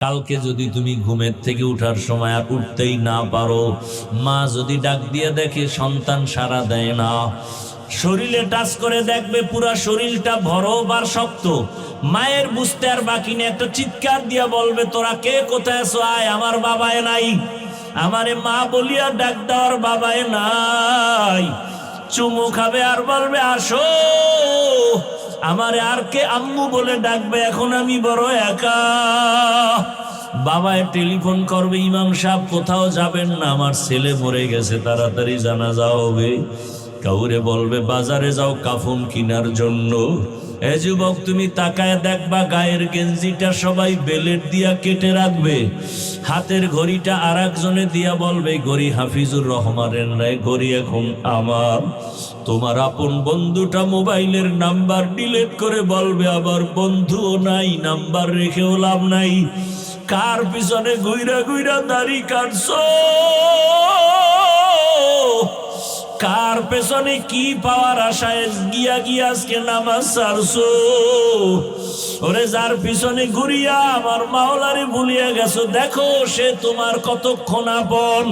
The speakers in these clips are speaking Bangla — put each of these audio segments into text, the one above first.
কালকে যদি তুমি ঘুমের থেকে উঠার সময় আর উঠতেই না পারো, মা যদি ডাক দিয়ে দেখে সন্তান সাড়া দেয় না, শরীরে টাচ করে দেখবে পুরা শরীরটা বরফ আর শক্ত, মায়ের বুঝতে আর বাকি নেই, একটা চিৎকার দিয়া বলবে, তোরা কে কোথায় আছো, আয়, আমার বাবায় নাই। আমারে মা বলিয়া ডাক দেওয়ার বাবায় নাই, চুমু খাবে আর বলবে আসো। আমারে আর কে আম্মু বলে ডাকবে, এখন আমি বড় একা। বাবায় টেলিফোন করবে, ইমাম সাহেব কোথাও যাবেন না, আমার ছেলে মরে গেছে, তাড়াতাড়ি জানাজা হবে। কাউরে বলবে বাজারে যাও কাফন কিনার জন্য। এ যুবক, তুমি তাকায় দেখবা গায়ের গেঞ্জিটা সবাই বেলেট দিয়া কেটে রাখবে, হাতের ঘড়িটা আর একজনে দিয়া বলবে ঘড়ি হাফিজুর রহমানের নাই, ঘড়ি এখন আমার। তোমার আপন বন্ধুটা মোবাইলের নাম্বার ডিলিট করে বলবে আবার বন্ধুও নাই, নাম্বার রেখেও লাভ নাই। কার পিছনে ঘুইরা ঘুইরা দাড়ি কাটছো, কার পেছনে কি পাওয়ার আশায় গিয়া গিয়া আজকে নামাজ ছাড়ছো? ওরে যার পিছনে ঘুরিয়া আমার মাওলারে ভুলিয়া গেছো, দেখো সে তোমার কতক্ষণ আপন।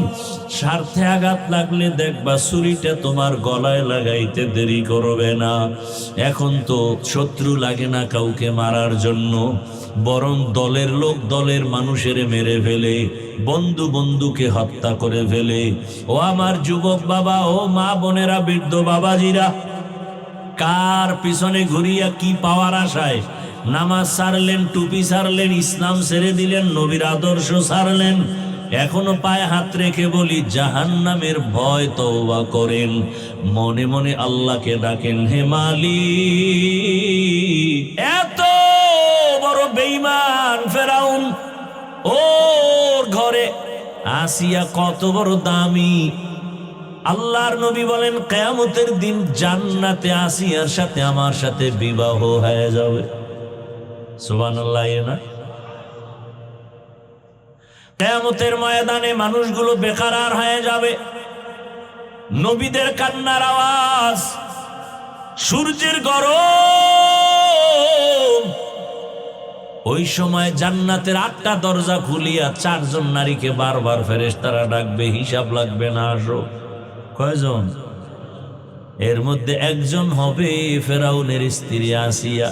স্বার্থে আঘাত লাগলে দেখবা ছুরিটা তোমার গলায় লাগাইতে দেরি করবে না। এখন তো শত্রু লাগে না কাউকে মারার জন্য, বরং দলের লোক দলের মানুষের মেরে ফেলে, বন্ধু বন্ধুকে হত্যা করে ফেলে। ও আমার যুবক বাবা, ও মা বোনেরা, বৃদ্ধ বাবাজিরা, কার পিছনে ঘুরিয়া কি পাওয়ার আশায় নামাজ ছাড়লেন, টুপি ছাড়লেন, ইসলাম ছেড়ে দিলেন, নবীর আদর্শ ছাড়লেন? এখনো পায়ে হাত রেখে বলি, জাহান্নামের ভয় তওবা করেন, মনে মনে আল্লাহকে ডাকেন, হে মালিক। এত বড় বেঈমান ফেরাউন, ওর ঘরে আসিয়া কত বড় দামি। আল্লাহর নবী বলেন কিয়ামতের দিন জান্নাতে আসিয়ার সাথে আমার সাথে বিবাহ হয়ে যাবে। সুবহানাল্লাহ। না, কিয়ামতের ময়দানে মানুষগুলো বেকারার হয়ে যাবে, নবীদের কান্নার আওয়াজ, সূর্যের গরম। ওই সময় জান্নাতের 8টা দরজা খুলিয়া 4 জন নারীকে বারবার ফেরেশতারা ডাকবে, হিসাব লাগবে না, আসো। কয়জন? এর মধ্যে একজন হবে ফেরাউনের স্ত্রী আসিয়া।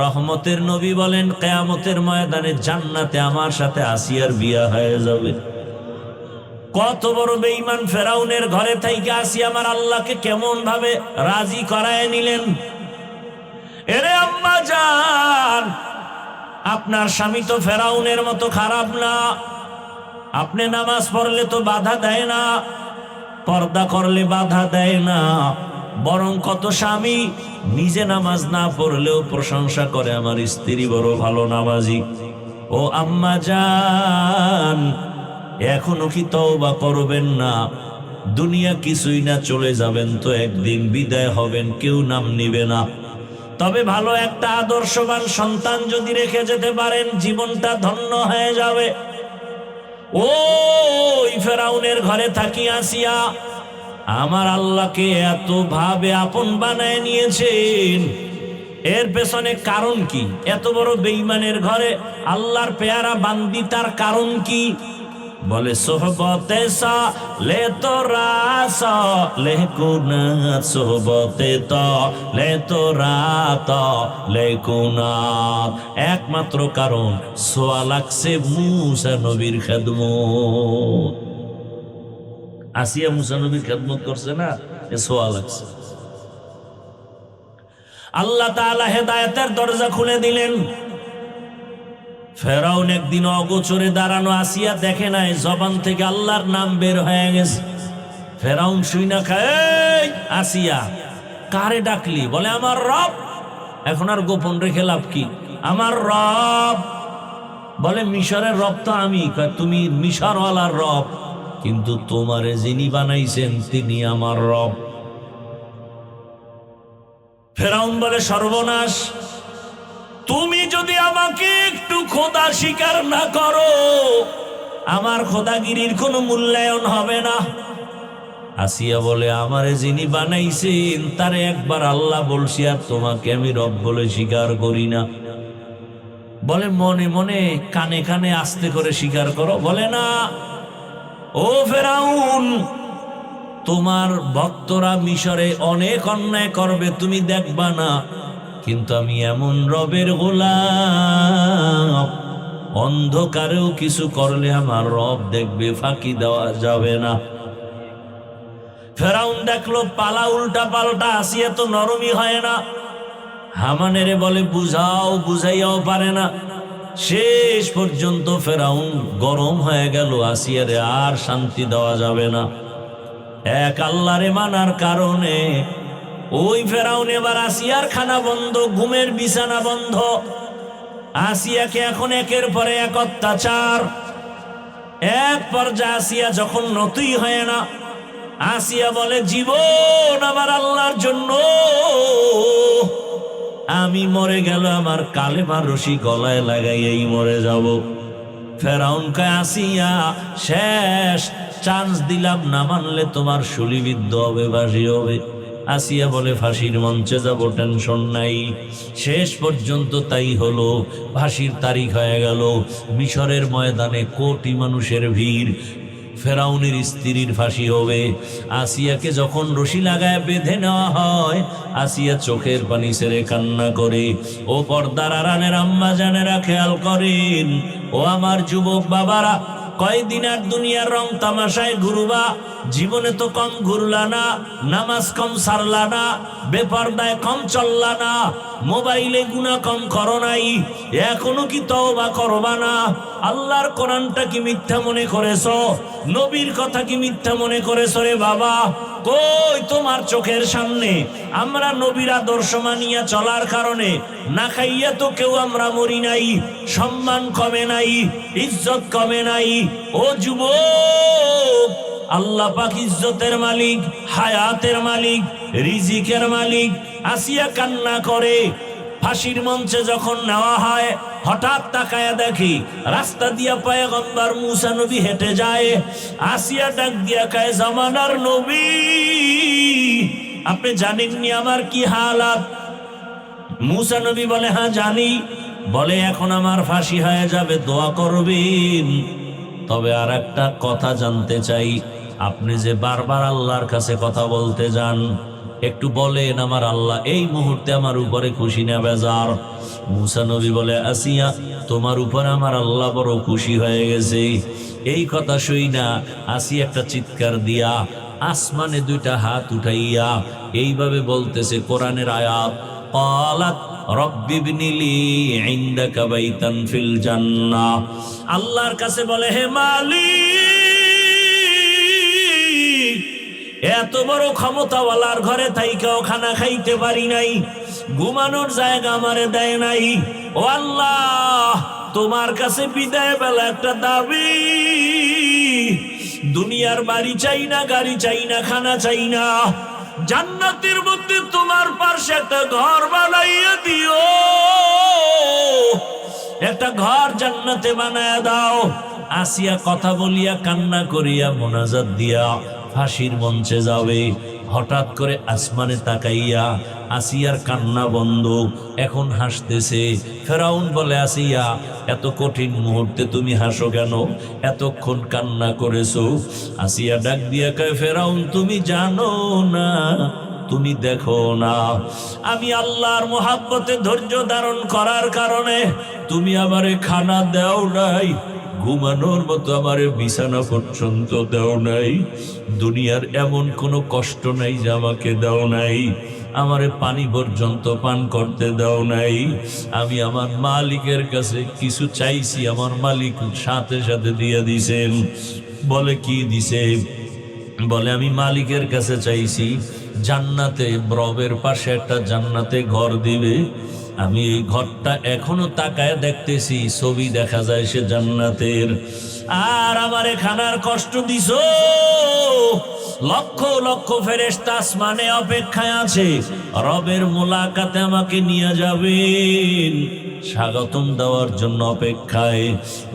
রহমতের নবী বলেন কিয়ামতের ময়দানে জান্নাতে আমার সাথে আসিয়ার বিয়া হয়ে যাবে। কত বড় বেঈমান ফেরাউনের ঘরে থেকে আসিয়া আমার আল্লাহকে কেমন ভাবে রাজি করায় নিলেন। এরে আম্মা জান, আপনার স্বামী তো ফেরাউনের মতো খারাপ না, আপনি নামাজ পড়লে তো বাধা দেয় না, পর্দা করলে বাধা দেয় না, বরং কত স্বামী নিজে নামাজ না পড়লেও প্রশংসা করে আমার স্ত্রী বড় ভালো নামাজি। ও আম্মা জান, এখনো কি তওবা করবেন না? দুনিয়া কিছুই না, চলে যাবেন তো একদিন, বিদায় হবেন, কেউ নাম নিবে না। তবে ভালো একটা আদর্শবান সন্তান যদি রেখে যেতে পারেন, জীবনটা ধন্য হয়ে যাবে। ওই ফেরাউনের ঘরে থাকি আসিয়া আমার আল্লাহকে এত ভাবে আপন বানায় নিয়েছেন, এর পেছনে কারণ কি? এত বড় বেঈমানের ঘরে আল্লাহর পেয়ারা বান্দি, তার কারণ কি? বলে সোহবতে সালে তোরা সালে কুনাত, সোহবতে তালে তোরা তালে কুনাত। একমাত্র কারণ, সোয়া লাগছে মুসা নবীর খেদমত। আসিয়া মুসা নবীর খেদমত করছে না, এ সোয়া লাগছে। আল্লাহ তাআলা হেদায়েতের দরজা খুলে দিলেন। ফেরাউন একদিন অগোচরে দাঁড়ানো, আসিয়া দেখে নাই, জবান থেকে আল্লাহর নাম বের হয়ে গেছে। ফেরাউন শুইনা খায়, আসিয়া কারে ডাকলি? বলে আমার রব। এখন আর গোপন রেখে লাভ কি? আমার রব। বলে মিশরের রব তো আমি। তুমি মিশরওয়ালার রব, কিন্তু তোমারে যিনি বানাইছেন তিনি আমার রব। ফেরাউন বলে সর্বনাশ, তুমি যদি আমাকে একটু খোদা স্বীকার না করো, আমার খোদাগিরির কোনো মূল্যায়ন হবে না। আসিয়া বলে আমারে যিনি বানাইছেন তারে একবার আল্লাহ বলছি, আর তোমাকে আমি রব বলে স্বীকার করি না। বলে মনে মনে কানে কানে আস্তে করে স্বীকার করো। বলে না, ও ফেরাউন, তোমার ভক্তরা মিশরে অনেক অন্যায় করবে, তুমি দেখবা না, কিন্তু আমি এমন রবের গোলাম, অন্ধকারেও কিছু করলে আমার রব দেখবে, ফাঁকি দেওয়া যাবে না। ফেরাউন দেখলো পালা উল্টা পাল্টা, আসিয়া তো নরমই হয় না। হামানেরে বলে বুঝাও, বুঝাইয়াও পারে না। শেষ পর্যন্ত ফেরাউন গরম হয়ে গেল, আসিয়ারে আর শান্তি দেওয়া যাবে না। এক আল্লাহরে মানার কারণে ওই ফেরাউন এবার আসিয়ার খানা বন্ধ, ঘুমের বিছানা বন্ধ। আসিয়াকে এখন একের পরে এক অত্যাচার। এক পর্যায়ে আসিয়া যখন নতুই হয় না, আসিয়া বলে জীবন আমার আল্লাহর জন্য, আমি মরে গেল আমার কালেমার রশি গলায় লাগাইয়াই মরে যাব। ফেরাউন কয় আসিয়া শেষ চান্স দিলাম, না মানলে তোমার শুলিবিদ্ধ হবে, ফাঁসি হবে। আসিয়া বলে ফাঁসির মঞ্চে যাব, টেনশন নাই। শেষ পর্যন্ত তাই হলো, ফাঁসির তারিখ হয়ে গেল। মিশরের ময়দানে কোটি মানুষের ভিড়, ফেরাউনের স্ত্রীর ফাঁসি হবে। আসিয়াকে যখন রশি লাগায় বেঁধে নেওয়া হয়, আসিয়া চোখের পানি ছেড়ে কান্না করে। ও পর্দার আড়ালের আম্মা জানেরা খেয়াল করেন, ও আমার যুবক বাবারা, কয়দিন আর দুনিয়ার রং তামাশায় ঘুরবা, জীবনে তো কম ঘুরলা না, নামাজ কম সারলা না, বেপরদায় কম চললা না, মোবাইলে গুনাহ কম করো নাই, এখনো কি তওবা করবা না? আল্লাহর কোরআনটা কি মিথ্যা মনে করেছো? নবীর কথা কি মিথ্যা মনে করেছো রে বাবা? কই তোমার চোখের সামনে আমরা নবীর আদর্শ মানিয়া চলার কারণে না খাইয়া তো কেউ আমরা মরি নাই, সম্মান কমে নাই, ইজ্জত কমে নাই। ও যুবক, আল্লাহ পাক ইজ্জতের মালিক, হায়াতের মালিক, রিজিকের মালিক। আসিয়া কান্না করে। ফাঁসির মঞ্চে যখন নেওয়া হয়, হঠাৎ তাকায়া দেখি রাস্তা দিয়া পয়গম্বর মুসা নবী হেঁটে যায়। আসিয়া ডাক দিয়া কয় জামানার নবী, আপনি জানেননি আমার কি হালাত? মুসা নবী বলে হ্যাঁ জানি। বলে এখন আমার ফাঁসি হয়ে যাবে, দোয়া করবেন। তবে আর একটা কথা জানতে চাই, আপনি যে বারবার আল্লাহর কাছে কথা বলতে যান, একটু বলেন আমার আল্লাহ এই মুহূর্তে আমার উপরে খুশি না বেজার? মুসা নবী বলে আসিয়া, তোমার উপর আমার আল্লাহ বড় খুশি হয়ে গেছে। এই কথা শুই না আসিয়া একটা চিৎকার দিয়া আসমানে দুইটা হাত উঠাইয়া এইভাবে বলতেছে কোরআনের আয়াত, ক্বালাত রব্বি ইবনিলি ইনদাকা বাইতান ফিল জান্নাহ। আল্লাহর কাছে বলে হে মালিক, এত বড় ক্ষমতাওয়ালার ঘরে থাইকাও খানা খাইতে পারি নাই, ঘুমানোর জায়গা আমারে দেয় নাই। ও আল্লাহ, তোমার কাছে বিদায় বেলা একটা দাবি, দুনিয়ার বাড়ি চাই না, গাড়ি চাই না, খানা চাই না, জান্নাতের মধ্যে তোমার পাশে একটা ঘর বানাইয়া দিও, একটা ঘর জান্নাতে বানায়া দাও। আসিয়া কথা বলিয়া কান্না করিয়া মোনাজাত দিয়া ফাঁসির মঞ্চে যাবে। হঠাৎ করে আসমানে তাকাইয়া আসিয়ার কান্না বন্ধ, এখন হাসতেছে। ফেরাউন বলে আসিয়া, এত কঠিন মুহূর্তে তুমি হাসো কেন? এতক্ষণ কান্না করেছো। আসিয়া ডাক দিয়া কয় ফেরাউন, তুমি জানো না, তুমি দেখো না, আমি আল্লাহর মোহাব্বতে ধৈর্য ধারণ করার কারণে তুমি আমারে খানা দাও নাই, ঘুমানোর মতো আমারে বিছানা পর্যন্ত দাও নাই, দুনিয়ার এমন কোনো কষ্ট নাই যে আমাকে দাও নাই, আমারে পানি পর্যন্ত পান করতে দাও নাই। আমি আমার মালিকের কাছে কিছু চাইছি, আমার মালিক সাথে সাথে দিয়ে দিছেন। বলে কি দিছে? বলে আমি মালিকের কাছে চাইছি জান্নাতে, রবের পাশে একটা জান্নাতে ঘর দিবে। আমি এই ঘরটা এখনো তাকায় দেখতেছি, ছবি দেখা যায় সে জান্নাতের। আর আমারে খানার কষ্ট দিছো, লক্ষ লক্ষ ফেরেশতা আসমানে অপেক্ষায় আছে, রবের মোলাকাতে আমাকে নিয়ে যাবেন, স্বাগতম দেওয়ার জন্য অপেক্ষায়।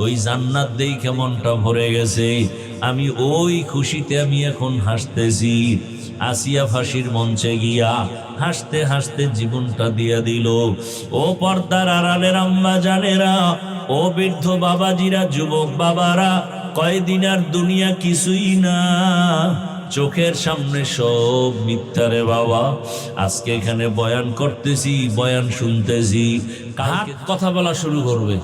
ওই জান্নাত দেখে মনটা ভরে গেছে, আমি ওই খুশিতে আমি এখন হাসতেছি। আসিয়া ফাঁসির মঞ্চে গিয়া হাসতে হাসতে জীবনটা দিয়া দিল। ও পর্দার আড়ালের আম্মা জানেরা, ও বৃদ্ধ বাবাজিরা, যুবক বাবারা, কয়দিন আর দুনিয়া কিছুই না, চোখের সামনে সব মিথ্যারে বাবা। আজকে এখানে বয়ান করতেছি, বয়ান শুনতেছি, হাত কথা বলা শুরু করবে।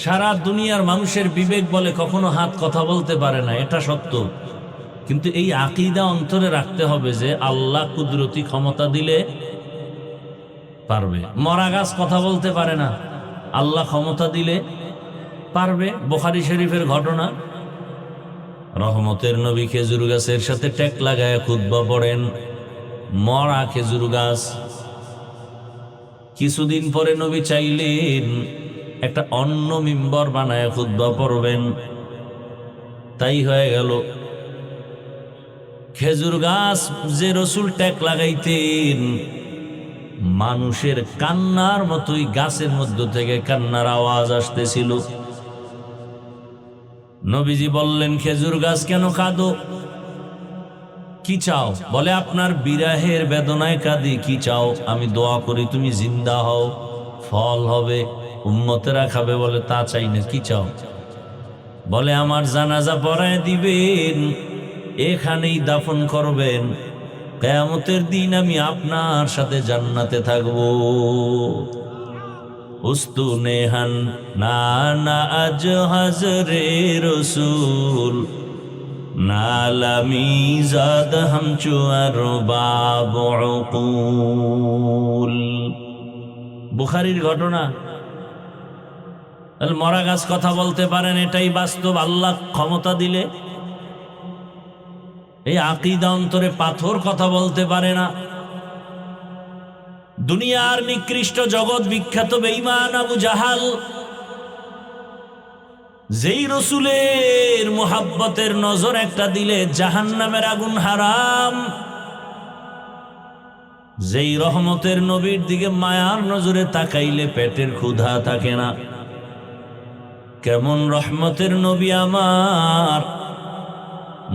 সারা দুনিয়ার মানুষের বিবেক বলে কখনো হাত কথা বলতে পারে না, এটা সত্য। কিন্তু এই আকীদা অন্তরে রাখতে হবে যে আল্লাহ কুদরতি ক্ষমতা দিলে পারবে। মরা গাছ কথা বলতে পারে না, আল্লাহ ক্ষমতা দিলে পারবে। বুখারী শরীফের ঘটনা, রহমতের নবী খেজুর গাছের সাথে টেক লাগায় খুতবা পড়েন, মরা খেজুর গাছ। কিছুদিন পরে নবী চাইলেন একটা অন্য মিম্বর বানায় খুতবা পড়বেন, তাই হয়ে গেল। খেজুর গাছ যে রসুল টেক লাগাইতেন, মানুষের কান্নার মতোই গাছের মধ্য থেকে কান্নার আওয়াজ আসতেছিল। নবীজি বললেন, খেজুর গাছ কেন কাঁদো? কি চাও? বলে, আপনার বিরাহের বেদনায় কাঁদি। কি চাও? আমি দোয়া করি তুমি জিন্দা হও, ফল হবে, উম্মতেরা খাবে। বলে, তা চাই না। কি চাও? বলে, আমার জানাজা পড়ায় দিবেন, এখানেই দাফন করবেন, কিয়ামতের দিন আমি আপনার সাথে জান্নাতে থাকবো। উস্তুনেহান না না আজ হাজরে রসুল, নালামি জাদ হামচু আর বাব উকুল। বুখারীর ঘটনা। মরা গাছ কথা বলতে পারেন, এটাই বাস্তব। আল্লাহ ক্ষমতা দিলে। এই আকীদা অন্তরে পাথর কথা বলতে পারে না। দুনিয়ার নিকৃষ্ট জগৎ বিখ্যাত বেঈমান আবু জাহাল, যেই রসুলের মুহাব্বতের নজর একটা দিলে জাহান্নামের আগুন হারাম, যেই রহমতের নবীর দিকে মায়ার নজরে তাকাইলে পেটের ক্ষুধা থাকে না, কেমন রহমতের নবী আমার।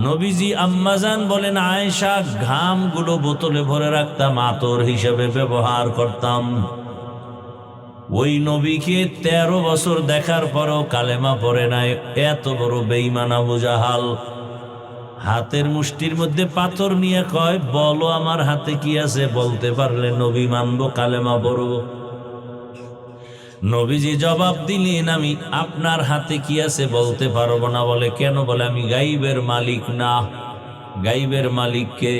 নবীজি আম্মাজান বলেন, আয়েশা, ঘামগুলো বোতলে ভরে রাখতাম, আতর হিসেবে ব্যবহার করতাম। ওই নবীকে 13 বছর দেখার পরও কালেমা পড়ে নাই, এত বড় বেঈমান আবু জাহাল। হাতের মুষ্টির মধ্যে পাথর নিয়ে কয়, বলো আমার হাতে কি আছে, বলতে পারলে নবী মানব, কালেমা পড়ব। নবীজি জবাব দিলেন, আমি আপনার হাতে কি আছে বলতে পারবো না। বলে, কেন? বলে, আমি গাইবের মালিক না। গাইবের মালিককে?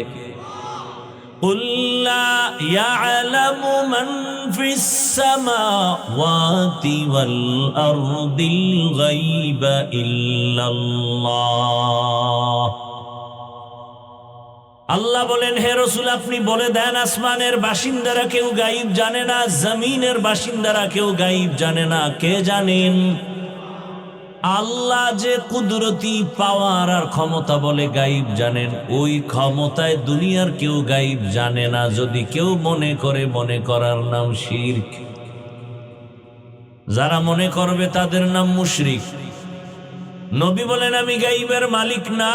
قُل لَّا يَعْلَمُ مَن فِي السَّمَاوَاتِ وَالْأَرْضِ الْغَيْبَ إِلَّا اللَّهُ। আল্লাহ বলেন, হে রাসূল, আপনি বলে দেন, আসমানের বাসিন্দারা কেউ গায়েব জানে না, জমিনের বাসিন্দারা কেউ গায়েব জানে না। কে জানেন? আল্লাহ যে কুদরতি পাওয়ার আর ক্ষমতা বলে গায়েব জানেন, ওই ক্ষমতায় দুনিয়ার কেউ গায়েব জানে না। যদি কেউ মনে করে, মনে করার নাম শিরক। যারা মনে করবে তাদের নাম মুশরিক। নবী বলেন, আমি গায়েবের মালিক না।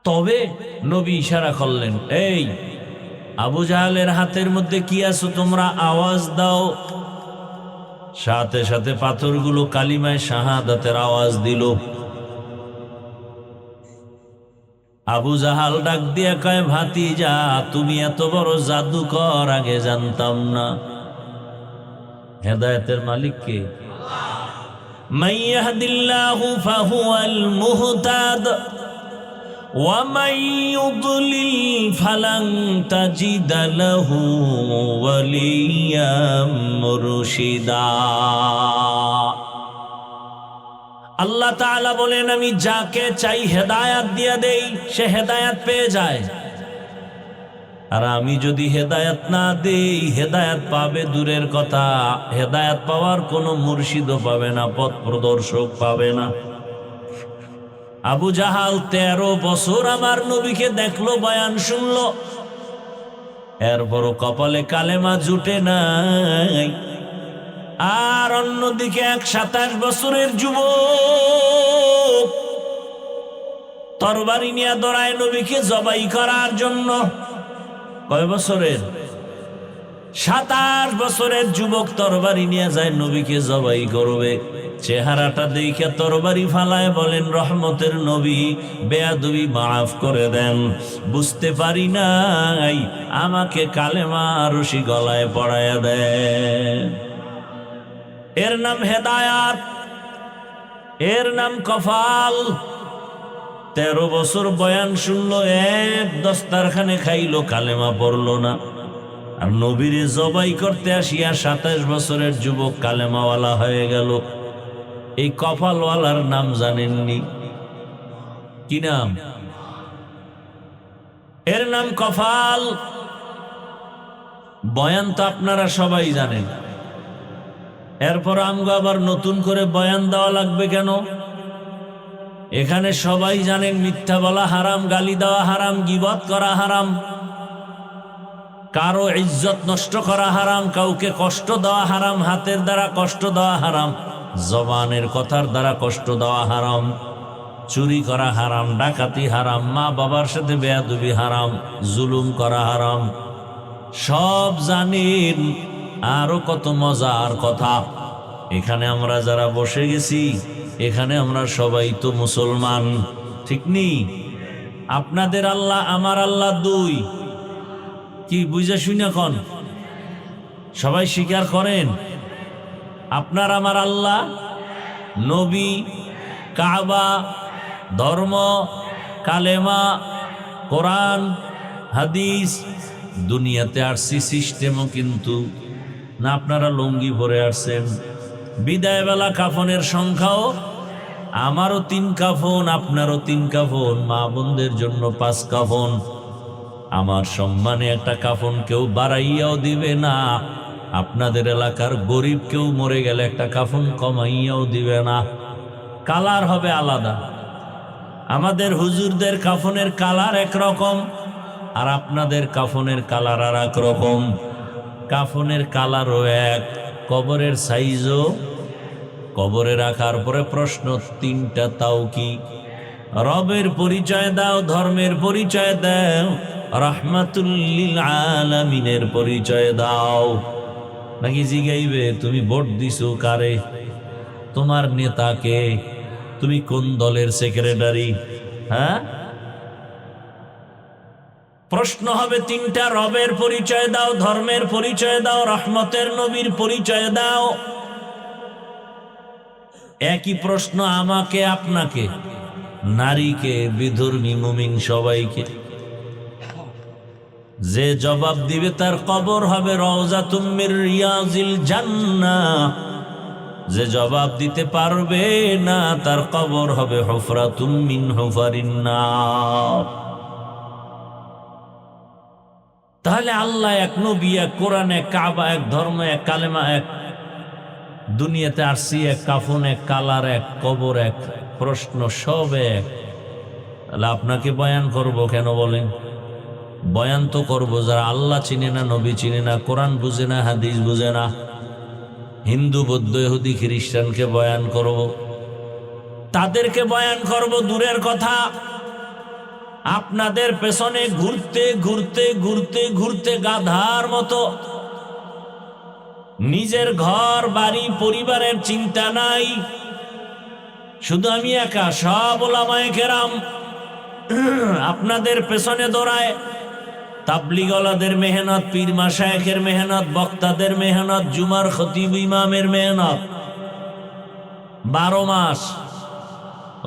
তবে নবী ইশারা করলেন, এই আবু জাহালের হাতের মধ্যে কি আছো তোমরা, আওয়াজ দাও। সাথে সাথে পাথরগুলো কালিমায়ে শাহাদাতের আওয়াজ দিল। আবু জাহাল ডাক দিয়া কয়, ভাতিজা, তুমি এত বড় জাদুকর, আগে জানতাম না। হেদায়েতের মালিক কে? মান ইয়াহদিল্লাহু ফাহুয়াল মুহতাদ ওয়া মান ইউদ্লিল ফালান তাজিদা লাহু ওয়ালিয়াম মুরশিদা। আল্লাহ তাআলা বলেন, আমি যাকে চাই হেদায়াত দিয়ে দেই, সে হেদায়াত পেয়ে যায়। আর আমি যদি হেদায়াত না দেই, হেদায়াত পাবে দূরের কথা, হেদায়াত পাওয়ার কোনো মুর্শিদও পাবে না, পথ প্রদর্শক পাবে না। আবু জাহাল 13 বছর আমার নবীকে দেখলো, বয়ান শুনলো, এরপরও কপালে কালেমা জুটে নাই। আর অন্যদিকে এক 27 বছরের যুবক তরবারি নিয়ে দৌড়ায় নবীকে জবাই করার জন্য। কয় বছরের? 27 বছরের যুবক তরবারি নিয়ে যায় নবীকে জবাই করবে। চেহারাটা দেখে তরবারি ফালায় বলেন, রহমতের নবী, বেয়াদবি মাফ করে দেন, বুঝতে পারি নাই, আমাকে কালেমা রশি গলায় পড়ায়া দেন। এর নাম হেদায়াত, এর নাম কফাল। 13 বছর বয়ান শুনলো, এক দস্তারখানে খাইলো, কালেমা পড়লো না। আর নবীরে জবাই করতে আসিয়া 27 বছরের যুবক কালেমাওয়ালা হয়ে গেল। এই কপালওয়ালার নাম জানেননি? কি নাম? এর নাম কপাল। বয়ান তো আপনারা সবাই জানেন, এরপর আমগো আবার নতুন করে বয়ান দেওয়া লাগবে কেন? এখানে সবাই জানেন মিথ্যা বলা হারাম, গালি দেওয়া হারাম, গীবত করা হারাম, কারো ইজ্জত নষ্ট করা হারাম, কাউকে কষ্ট দেওয়া হারাম, হাতের দ্বারা কষ্ট দেওয়া হারাম, জবানের কথার দ্বারা কষ্ট দেওয়া হারাম, চুরি করা হারাম, ডাকাতি হারাম, মা বাবার সাথে বেয়াদবি হারাম, জুলুম করা হারাম, সব জানেন। আরো কত মজার কথা। এখানে আমরা যারা বসে গেছি, এখানে আমরা সবাই তো মুসলমান, ঠিক নেই? আপনাদের আল্লাহ আমার আল্লাহ দুই, কি বুঝা শুনে কোন সবাই স্বীকার করেন? আপনার আমার আল্লাহ, নবী, কাবা, ধর্ম, কালেমা, কোরআন, হাদিস। দুনিয়াতে আসছি সিস্টেমও কিন্তু না। আপনারা লুঙ্গি পরে আসছেন, বিদায় বেলা কাফনের সংখ্যাও আমারও 3 কাফন, আপনারও 3 কাফন, মা বোনদের জন্য 5 কাফন। আমার সম্মানে একটা কাফন কেউ বাড়াইয়াও দিবে না। আপনাদের এলাকার গরিব কেউ মরে গেলে একটা কাফন কমাইয়াও দিবে না। কালার হবে আলাদা। আমাদের হুজুরদের কাফনের কালার একরকম, আর আপনাদের কাফনের কালার আর এক রকম। কাফনের কালারও এক, কবরের সাইজও। কবরে রাখার পরে প্রশ্ন 3টা, তাও কি? রবের পরিচয় দাও, ধর্মের পরিচয় দাও, রাহমাতুল লিল আলামিনের পরিচয় দাও। নাকি জিগাইবে তুমি ভোট দিছো কারে, তোমার নেতাকে, তুমি কোন দলের সেক্রেটারি? হ্যাঁ, প্রশ্ন হবে 3টা। রবের পরিচয় দাও, ধর্মের পরিচয় দাও, রহমতের নবীর পরিচয় দাও। একই প্রশ্ন আমাকে, আপনাকে, নারীকে, বিধর্মী, মুমিন সবাইকে। যে জবাব দিবে তার কবর হবে রওজাতুম মির রিয়াজিল জান্নাহ। যে জবাব দিতে পারবে না তার কবর হবে হুফরাতুম মিন হুফারিন নার। তাহলে আল্লাহ এক, নবী এক, কোরআন এক, কাবা এক, ধর্ম এক, কালেমা এক, দুনিয়াতে আসছি এক, কাফন এক, কালার এক, কবর এক, প্রশ্ন সব এক। তাহলে আপনাকে বয়ান করব কেন বলেন? বয়ান তো করবো যারা আল্লাহ চিনে না, নবী চিনে না, কোরআন বুঝে না, হাদিস বুঝে না। হিন্দু, বৌদ্ধ, ইহুদি, খ্রিস্টানকে বয়ান করব, তাদেরকে বয়ান করব দূরের কথা। আপনাদের পেছনে ঘুরতে ঘুরতে ঘুরতে ঘুরতে গাধার মতো, নিজের ঘর বাড়ি পরিবারের চিন্তা নাই, শুধু আমি একা। সব ওলামায়ে কেরাম আপনাদের পেছনে দৌড়ায়। তাবলীগওয়ালাদের মেহনত, পীর মাশায়েখের মেহনত, বক্তাদের মেহনত, জুমার খতিব ইমামের মেহনত। 12 মাস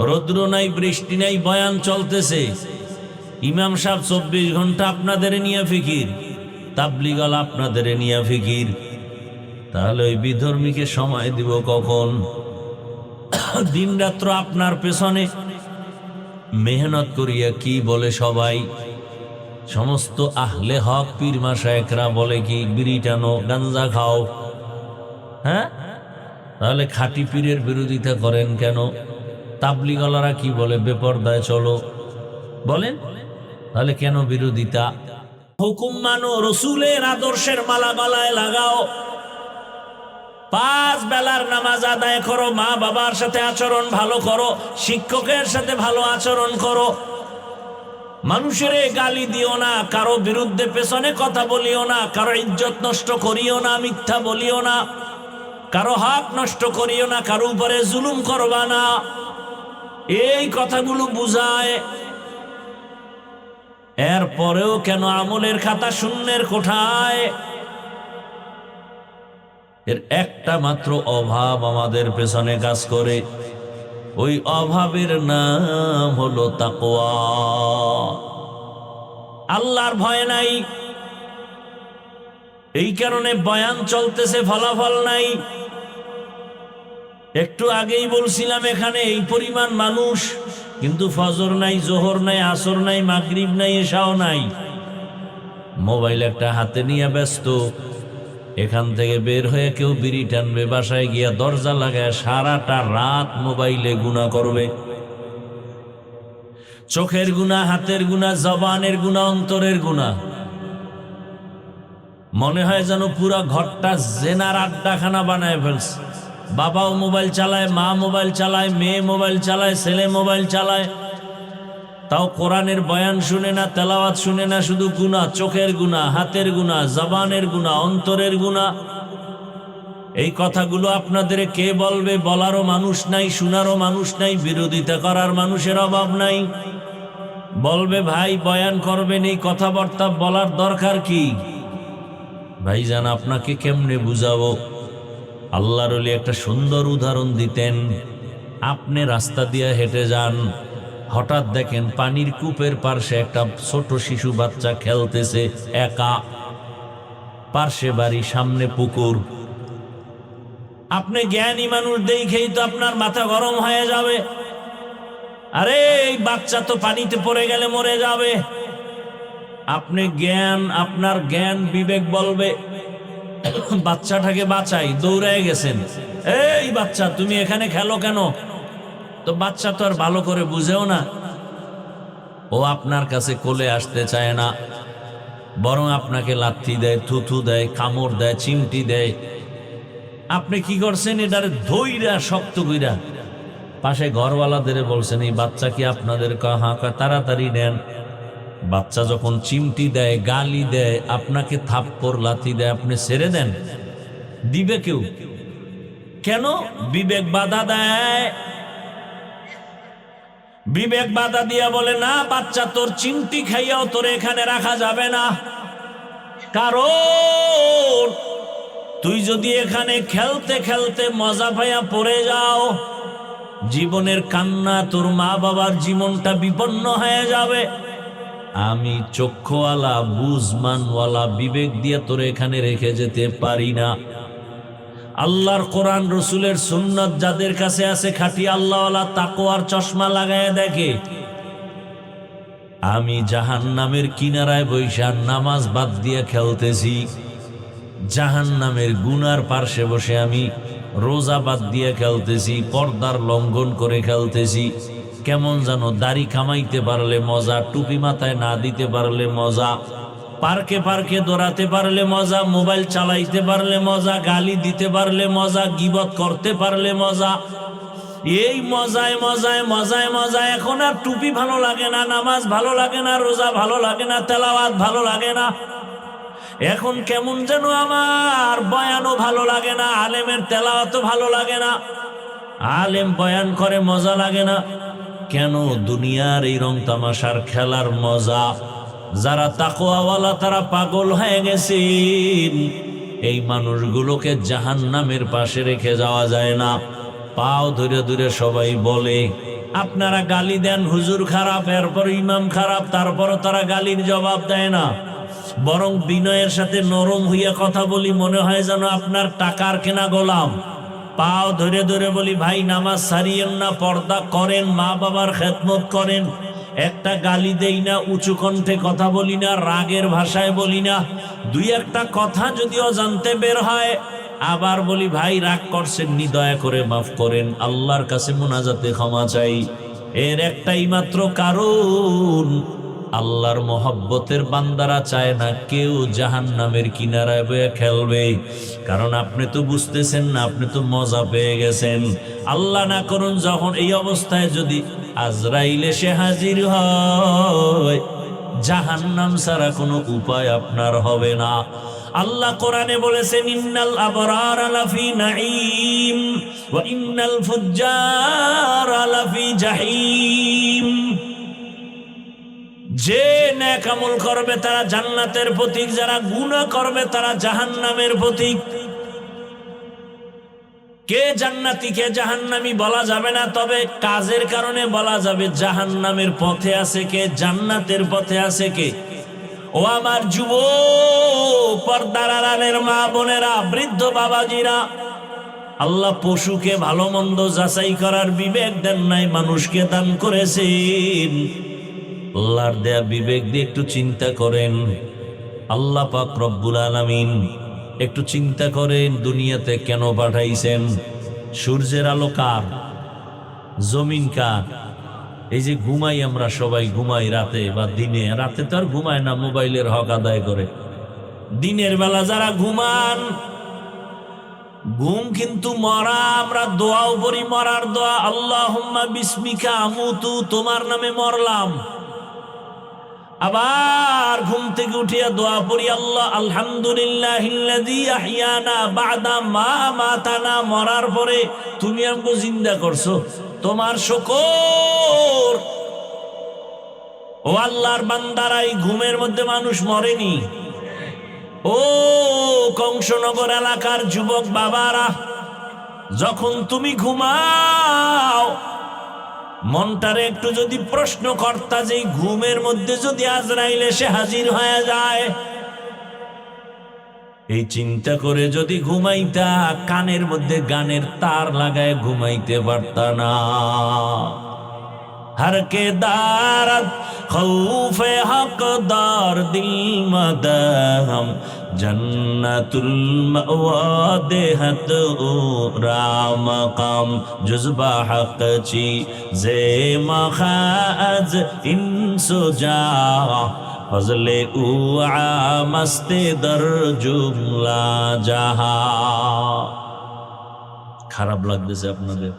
রৌদ্র নাই, বৃষ্টি নাই, বয়ান চলতেছে। ইমাম সাহেব 24 ঘন্টা আপনাদের নিয়ে ফিকির, তাবলীগওয়ালা আপনাদের নিয়ে ফিকির। তাহলে ওই বিধর্মীকে সময় দিব কখন? দিন রাত্র আপনার পেছনে মেহনত করিয়া। কি বলে সবাই? সমস্ত আহলে হক পীর মাশায়েখরা বলে কি? বিড়ি টানো, গাঞ্জা খাও। হ্যাঁ, তাহলে খাঁটি পীরের বিরোধিতা করেন কেন? তাবলীগওয়ালারা কি বলে? বেপরদায় চলো বলেন। তাহলে কেন বিরোধিতা? হুকুম মানো, রসুলের আদর্শের মালা গলায় লাগাও। 5 বেলার নামাজ আদায় করো, মা বাবার সাথে আচরণ ভালো করো, শিক্ষকের সাথে ভালো আচরণ করো, মানুষের গালি দিও না, কারো বিরুদ্ধে পেছনে কথা বলিও না, কারো ইজ্জত নষ্ট করিও না, মিথ্যা বলিও না, কারো হক নষ্ট করিও না, কারো উপরে জুলুম করবা না। এই কথাগুলো বুঝায়। এরপরেও কেন আমলের খাতা শূন্যের কোঠায়? এর একটা মাত্র অভাব আমাদের পেছনে কাজ করে, ওই অভাবের নাম হলো তাকওয়া। আল্লাহর ভয় নাই, এই কারণে বয়ান চলতেছে, ফলাফল নাই। একটু আগেই বলছিলাম এখানে এই পরিমাণ মানুষ, কিন্তু ফজর নাই, জোহর নাই, আসর নাই, মাগরিব নাই, এশাও নাই। মোবাইল একটা হাতে নিয়ে ব্যস্ত। এখান থেকে বের হয়ে কেউ বিড়ি টানবে, বাসায় গিয়া দরজা লাগায় সারাটা রাত মোবাইলে গুনাহ করবে। চোখের গুনাহ, হাতের গুনাহ, জবানের গুনাহ, অন্তরের গুনাহ। মনে হয় যেন পুরা ঘরটা জেনার আড্ডাখানা বানায় ফেলছে। বাবাও মোবাইল চালায়, মা মোবাইল চালায়, মেয়ে মোবাইল চালায়, ছেলে মোবাইল চালায়, তাও কোরআনের বয়ান শুনে না, তেলাওয়াত শুনে না, শুধু গুনাহ, চোখের গুনাহ, হাতের গুনাহ, জবানের গুনাহ, অন্তরের গুনাহ। এই কথাগুলো আপনাদের কে বলবে? বলারও মানুষ নাই, শোনারও মানুষ নাই, বিরোধিতা করার মানুষের অভাব নাই। বলবে ভাই বয়ান করবেন, এই কথাবার্তা বলার দরকার কি? ভাইজান আপনাকে কেমনে বুঝাবো? আল্লাহর ওলি একটা সুন্দর উদাহরণ দিতেন। আপনি রাস্তা দিয়ে হেঁটে যান, হঠাৎ দেখেন পানির কূপের পার্শ্বে একটা ছোট শিশু বাচ্চা খেলতেছে একা, পার্শ্বে বাড়ি, সামনে পুকুর। আপনি জ্ঞানী মানুষ দেখেই তো আপনার মাথা গরম হয়ে যাবে, আরে এই বাচ্চা তো পানিতে পড়ে গেলে মরে যাবে। আপনার জ্ঞান বিবেক বলবে বাচ্চাটাকে বাঁচাই, দৌড়ায় গেছেন, এই বাচ্চা তুমি এখানে খেলো কেন? তো বাচ্চা তো আর ভালো করে বুঝেও না, ও আপনার কাছে কোলে আসতে চায় না, বরং আপনাকে লাথি দেয়, থুথু দেয়, কামড় দেয়, চিমটি দেয়। আপনি কি করছেন? এটারে ধইরা শক্ত কইরা পাশে ঘরওয়ালাদের বলছেন, এই বাচ্চা কি আপনাদের? হ্যাঁ। তাড়াতাড়ি নেন। বাচ্চা যখন চিমটি দেয়, গালি দেয়, আপনাকে থাপ্পড় লাথি দেয়, আপনি ছেড়ে দেন? দিবে কেউ? কেন? বিবেক বাধা দেয়। বিবেক বাধা দিয়া বলে না, বাচ্চা তোর চিমটি খাইয়াও তোর এখানে রাখা যাবে না, কারণ তুই যদি এখানে খেলতে খেলতে মজা পাইয়া পড়ে যাও, জীবনের কান্না, তোর মা বাবার জীবনটা বিপন্ন হয়ে যাবে। আমি চক্ষুওয়ালা, বুঝমানওয়ালা, বিবেক দিয়ে তোর এখানে রেখে যেতে পারি না। আল্লাহর কোরআন, রসুলের সুন্নাত যাদের কাছে আছে, খাঁটি আল্লাহওয়ালা, তাকওয়ার চশমা লাগায় দেখে, আমি জাহান্নামের কিনারায় বৈশা নামাজ বাদ দিয়ে খেলতেছি, জাহান্নামের গুনার পার্শ্বে বসে আমি রোজা বাদ দিয়ে খেলতেছি, পর্দার লঙ্ঘন করে খেলতেছি। কেমন যেন দাড়ি কামাইতে পারলে মজা, টুপি মাথায় না দিতে পারলে মজা, পার্কে পার্কে দৌড়াতে পারলে মজা, মোবাইল চালাইতে পারলে মজা, গালি দিতে পারলে মজা, গীবত করতে পারলে মজা। এই মজায় মজায় মজায় মজায় এখন আর টুপি ভালো লাগে না, নামাজ ভালো লাগে না, রোজা ভালো লাগে না, তেলাওয়াত ভালো লাগে না। এখন কেমন যেন আমার বয়ানও ভালো লাগে না, আলেমের তেলাওয়াতও ভালো লাগে না, আলেম বয়ান করে মজা লাগে না। কেন? দুনিয়ার এই রং তামাশার খেলার মজা। যারা তাকওয়াওয়ালা তারা পাগল হয়ে গেছেন। এই মানুষগুলোকে জাহান্নামের পাশে রেখে যাওয়া যায় না। পাও ধরে ধরে সবাই বলে, আপনারা গালি দেন হুজুর খারাপ, এরপর ইমাম খারাপ, তারপরও তারা গালির জবাব দেয় না, বরং বিনয়ের সাথে নরম হইয়া কথা বলি, মনে হয় যেন আপনার টাকার কেনা গোলাম। পাও ধরে ধরে বলি, ভাই নামাজ ছাড়িয়েন না, পর্দা করেন, মা বাবার খেদমত করেন। একটা গালি দেই না, উঁচু কণ্ঠে কথা বলি না, রাগের ভাষায় বলি না। দুই একটা কথা যদি অজান্তে বের হয়, আবার বলি ভাই রাগ করছেন নি, দয়া করে মাফ করেন, আল্লাহর কাছে মুনাজাতে ক্ষমা চাই। এর একটাই মাত্র কারণ, আল্লাহর মহব্বতের বান্দারা চায় না কেউ জাহান্নামের কিনারায় বয়ে খেলবে, কারণ আপনি তো বুঝতেছেন না, আপনি তো মজা পেয়ে গেছেন। আল্লাহ না করুন যখন এই অবস্থায় যদি আজরাইল এসে হাজির হয়, জাহান্নাম ছাড়া কোনো উপায় আপনার হবে না। আল্লাহ কোরআনে বলেছেন, ইন্নাল আবরার লাফি নাঈম ওয়া ইন্নাল ফুজ্জার লাফি জাহিম। যে নেক আমল করবে তারা জান্নাতের পথিক, যারা গুনাহ করবে তারা জাহান্নামের পথিক। কে জান্নাতি কে জাহান্নামী বলা যাবে না, তবে কাজের কারণে বলা যাবে জাহান্নামের পথে আছে কে, জান্নাতের পথে আছে কে। ও আমার যুব পর্দার আড়ালের মা বোনেরা, বৃদ্ধ বাবাজিরা, আল্লাহ পশুকে ভালো মন্দ যাচাই করার বিবেক দেন নাই, মানুষকে দান করেছেন। আল্লাহর দেয়া বিবেক দিয়ে একটু চিন্তা করেন। আল্লাহ পাক রব্বুল আলামিন একটু চিন্তা করেন, দুনিয়াতে কেন পাঠাইছেন? সূর্যের আলো কার? জমিন কার? এই যে ঘুমাই আমরা, সবাই ঘুমাই রাতে বা দিনে। রাতে তো আর ঘুমায় না, মোবাইলের হক আদায় করে। দিনের বেলা যারা ঘুমান, ঘুম কিন্তু মরা। আমরা দোয়াও পড়ি, মরার দোয়া, আল্লাহুম্মা বিসমিকা আমুতু, তোমার নামে মরলাম। আবার ঘুম থেকে উঠিয়া দোয়া পড়ি, আল্লাহ আলহামদুলিল্লাহিল্লাযী আহইয়ানা বা'দা মা মাতানা, মরার পরে তুমি আমাকে জিন্দা করছো, তোমার শুকর। ও আল্লাহর বান্দারা, এই ঘুমের মধ্যে মানুষ মরেনি। ও কংসনগর এলাকার যুবক বাবারা, যখন তুমি ঘুমাও, মনটারে একটু যদি প্রশ্ন করতা যে ঘুমের মধ্যে যদি আজরাইল এসে হাজির হয়ে যায়, এই চিন্তা করে যদি ঘুমাইতা, কানের মধ্যে গানের তার লাগায় ঘুমাইতে পারতা না। हर के दारत खौफे हकदार दिल मदहम जन्नतुल मअवा देहत रामकाम जुज़बा हक ची जे मखाज इंसुजा फजले उआ मस्ते दर जुमला जहा। খারাপ লাগতেছে আপনাদের?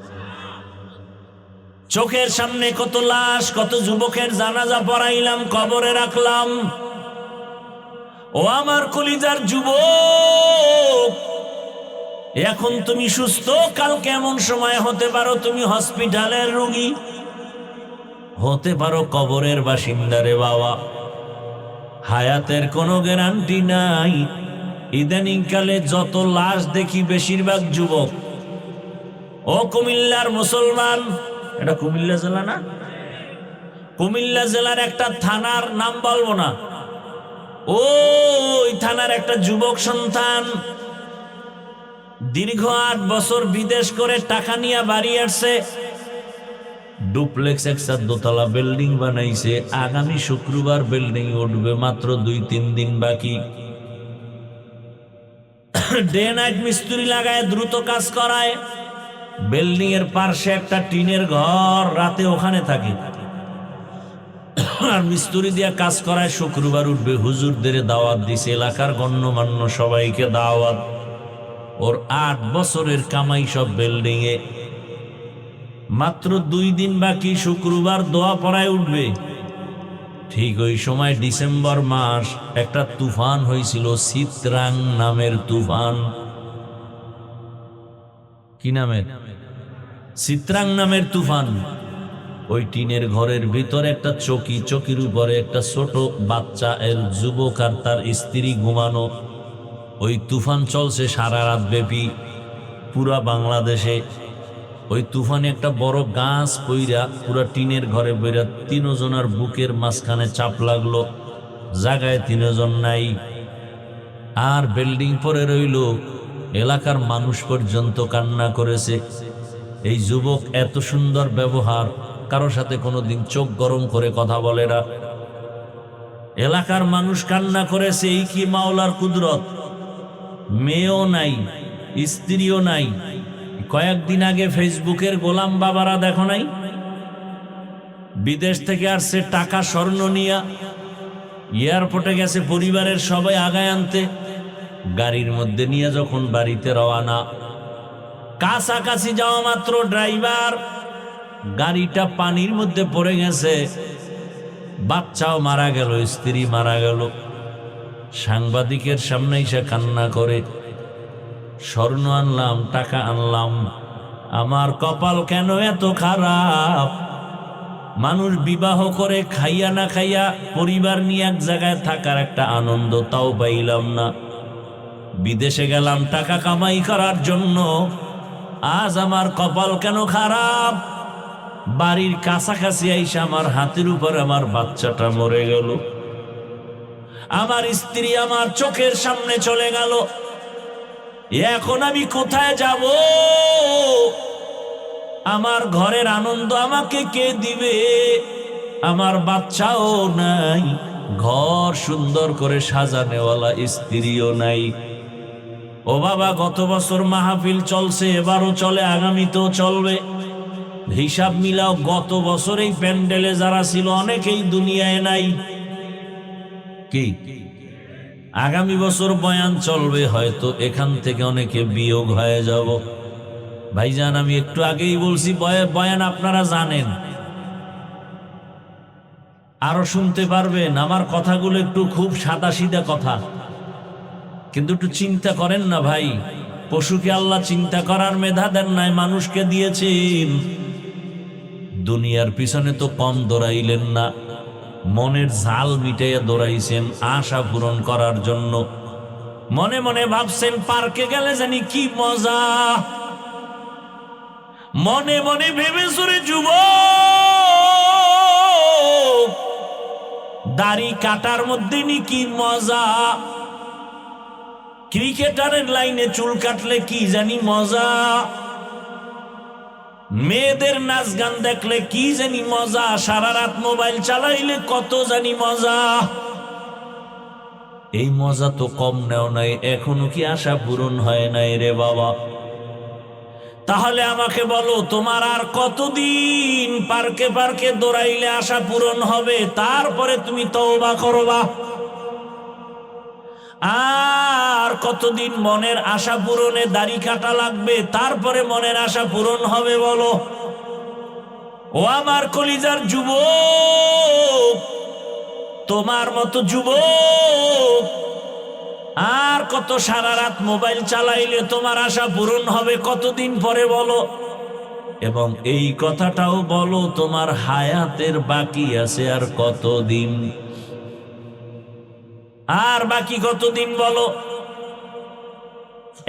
চোখের সামনে কত লাশ, কত যুবকের জানাজা পড়াইলাম, কবরে রাখলাম। ও আমার কলিজার যুবক, এখন তুমি সুস্থ, কালকে এমন সময় হতে পারো তুমি হসপিটালের রোগী, হতে পারো কবরের বাসিন্দা। রে বাবা, হায়াতের কোনো গ্যারান্টি নাই। ইদানিং কালে যত লাশ দেখি বেশিরভাগ যুবক। ও কুমিল্লার মুসলমান, এটা কুমিল্লা জেলা না? কুমিল্লা জেলার একটা থানার নাম বলবো না, ওই থানার একটা যুবক সন্তান দীর্ঘ 8 বছর বিদেশ করে টাকা নিয়ে বাড়ি আসছে, ডুপ্লেক্স একটা দোতলা বিল্ডিং বানাইছে। আগামী শুক্রবার বিল্ডিং উঠবে, মাত্র 2-3 দিন বাকি। ডে নাইট মিস্ত্রি লাগায় দ্রুত কাজ করায়। বিল্ডিং এর পাশে একটা টিনের ঘর, রাতে ওখানে থাকে আর মিস্ত্রি দিয়া কাজ করায়। শুক্রবার উঠবে, হুজুরদের দাওয়াত দিছে, এলাকার গণ্যমান্য সবাইকে দাওয়াত। ওর 8 বছরের কামাই সব বিল্ডিং এ। মাত্র 2 দিন বাকি, শুক্রবার দোয়া পড়ায় উঠবে। ঠিক ওই সময় ডিসেম্বর মাস একটা তুফান হয়েছিল, চিত্রাং নামের তুফান। কি নামের? চিত্রাং নামের তুফান। ওই টিনের ঘরের ভিতরে একটা চকি, চকির উপরে একটা ছোট বাচ্চা, এর যুবক আর তার স্ত্রী ঘুমানো। ওই তুফান চলছে সারা রাত ব্যাপী পুরা বাংলাদেশে। ওই তুফানে একটা বড় গাছ পইরা পুরা টিনের ঘরে বইরা 3 জনের বুকের মাঝখানে চাপ লাগলো, জায়গায় 3 জন নাই। আর বিল্ডিং পরে রইল, এলাকার মানুষ পর্যন্ত কান্না করেছে। এই যুবক এত সুন্দর ব্যবহার, কারো সাথে কোনোদিন চোখ গরম করে কথা বলে না। এলাকার মানুষ কান্না করেছে। এই কি মাওলার কুদরত! মেয়েও নাই, স্ত্রীও নাই। কয়েকদিন আগে ফেসবুকের গোলাম বাবারা দেখো নাই? বিদেশ থেকে আসছে টাকা স্বর্ণ নিয়া, এয়ারপোর্টে গেছে পরিবারের সবাই আগায় আনতে, গাড়ির মধ্যে নিয়ে যখন বাড়িতে রওয়ানা, কাছাকাছি যাওয়া মাত্র ড্রাইভার গাড়িটা পানির মধ্যে পড়ে গেছে, বাচ্চাও মারা গেল, স্ত্রী মারা গেল। সাংবাদিকের সামনে এসে কান্না করে, স্বর্ণ আনলাম, টাকা আনলাম, আমার কপাল কেন এত খারাপ। মানুষ বিবাহ করে খাইয়া না খাইয়া পরিবার নিয়ে এক জায়গায় থাকার একটা আনন্দ তাও পাইলাম না। বিদেশে গেলাম টাকা কামাই করার জন্য, আজ আমার কপাল কেন খারাপ। বাড়ির কাছাকাছি আইসা আমার হাতের উপর আমার বাচ্চাটা মরে গেল, আমার স্ত্রী আমার চোখের সামনে চলে গেল। এখন আমি কোথায় যাব? আমার ঘরের আনন্দ আমাকে কে দিবে? আমার বাচ্চাও নাই, ঘর সুন্দর করে সাজানেওয়ালা স্ত্রীও নাই। ও বাবা, গত বছর মাহফিল চলছে, এবারও চলে, আগামীতেও চলবে। হিসাব মিলাও, গত বছর এই প্যান্ডেলে যারা ছিল অনেকেই দুনিয়ায় নাই। কি আগামী বছর বয়ান চলবে, হয়তো এখান থেকে অনেকে বিয়োগ হয়ে যাব। ভাইজান, আমি একটু আগেই বলছি বয়ান আপনারা জানেন, আরো শুনতে পারবেন। আমার কথাগুলো একটু খুব সাদাসিধা কথা, কিন্তু একটু চিন্তা করেন না ভাই। পশুকে আল্লাহ চিন্তা করার মেধা দেন নাই, মানুষকে দিয়েছেন। দুনিয়ার পিছনে তো কম দৌড়াইলেন না, মনের ঝাল মিটাইয়া দৌড়াইছেন আশা পূরণ করার জন্য। মনে মনে ভাবছেন পার্কে গেলে জানি কি মজা, মনে মনে ভেবে সরে যুবক, দাড়ি কাটার মধ্যে নি কি মজা, ক্রিকেটারের লাইনে চুল কাটলে কি জানি মজা, মেয়েদের নাচ গান দেখলে কি জানি মজা, সারা রাত মোবাইল চালাইলে কত জানি মজা। এই মজা তো কম নেও নাই, এখনো কি আশা পূরণ হয় নাই রে বাবা? তাহলে আমাকে বলো, তোমার আর কতদিন পার্কে পার্কে দৌড়াইলে আশা পূরণ হবে? তারপরে তুমি তওবা করবা। আর কতদিন মনের আশা পূরণে দাড়ি কাটা লাগবে? তারপরে মনের আশা পূরণ হবে বলো? ও আমার কলিজার যুবক, তোমার মতো যুবক, আর কত সারা রাত মোবাইল চালাইলে তোমার আশা পূরণ হবে কতদিন পরে বলো? এবং এই কথাটাও বলো, তোমার হায়াতের বাকি আছে আর কতদিন? আর বাকি কতদিন বলো?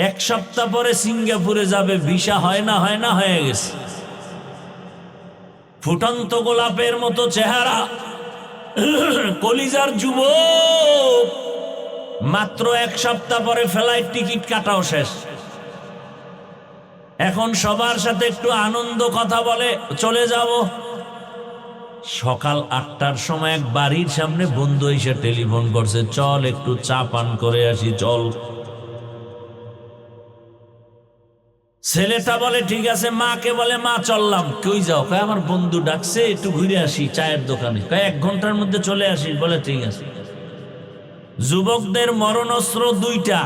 এক সপ্তাহ পরে সিঙ্গাপুরে যাবে, ভিসা হয় না হয়ে গেছে। ফুটন্ত গোলাপের মতো চেহারা, কলিজার যুবক, মাত্র এক সপ্তাহ পরে ফ্লাইট টিকিট কাটাও শেষ। এখন সবার সাথে একটু আনন্দ কথা বলে চলে যাব। সকাল 8টার সময় এক বাড়ির সামনে বন্ধু এসে টেলিফোন করছে, চল একটু চা পান করে আসি, চল। ছেলেটা বলে ঠিক আছে, মাকে বলে মা চললাম। কই যাও? কয় আমার বন্ধু ডাকছে, একটু ঘুরে আসি চায়ের দোকানে। কয় 1 ঘন্টার মধ্যে চলে আসিস। বলে ঠিক আছে। যুবকদের মরণস্ত্র 2টা।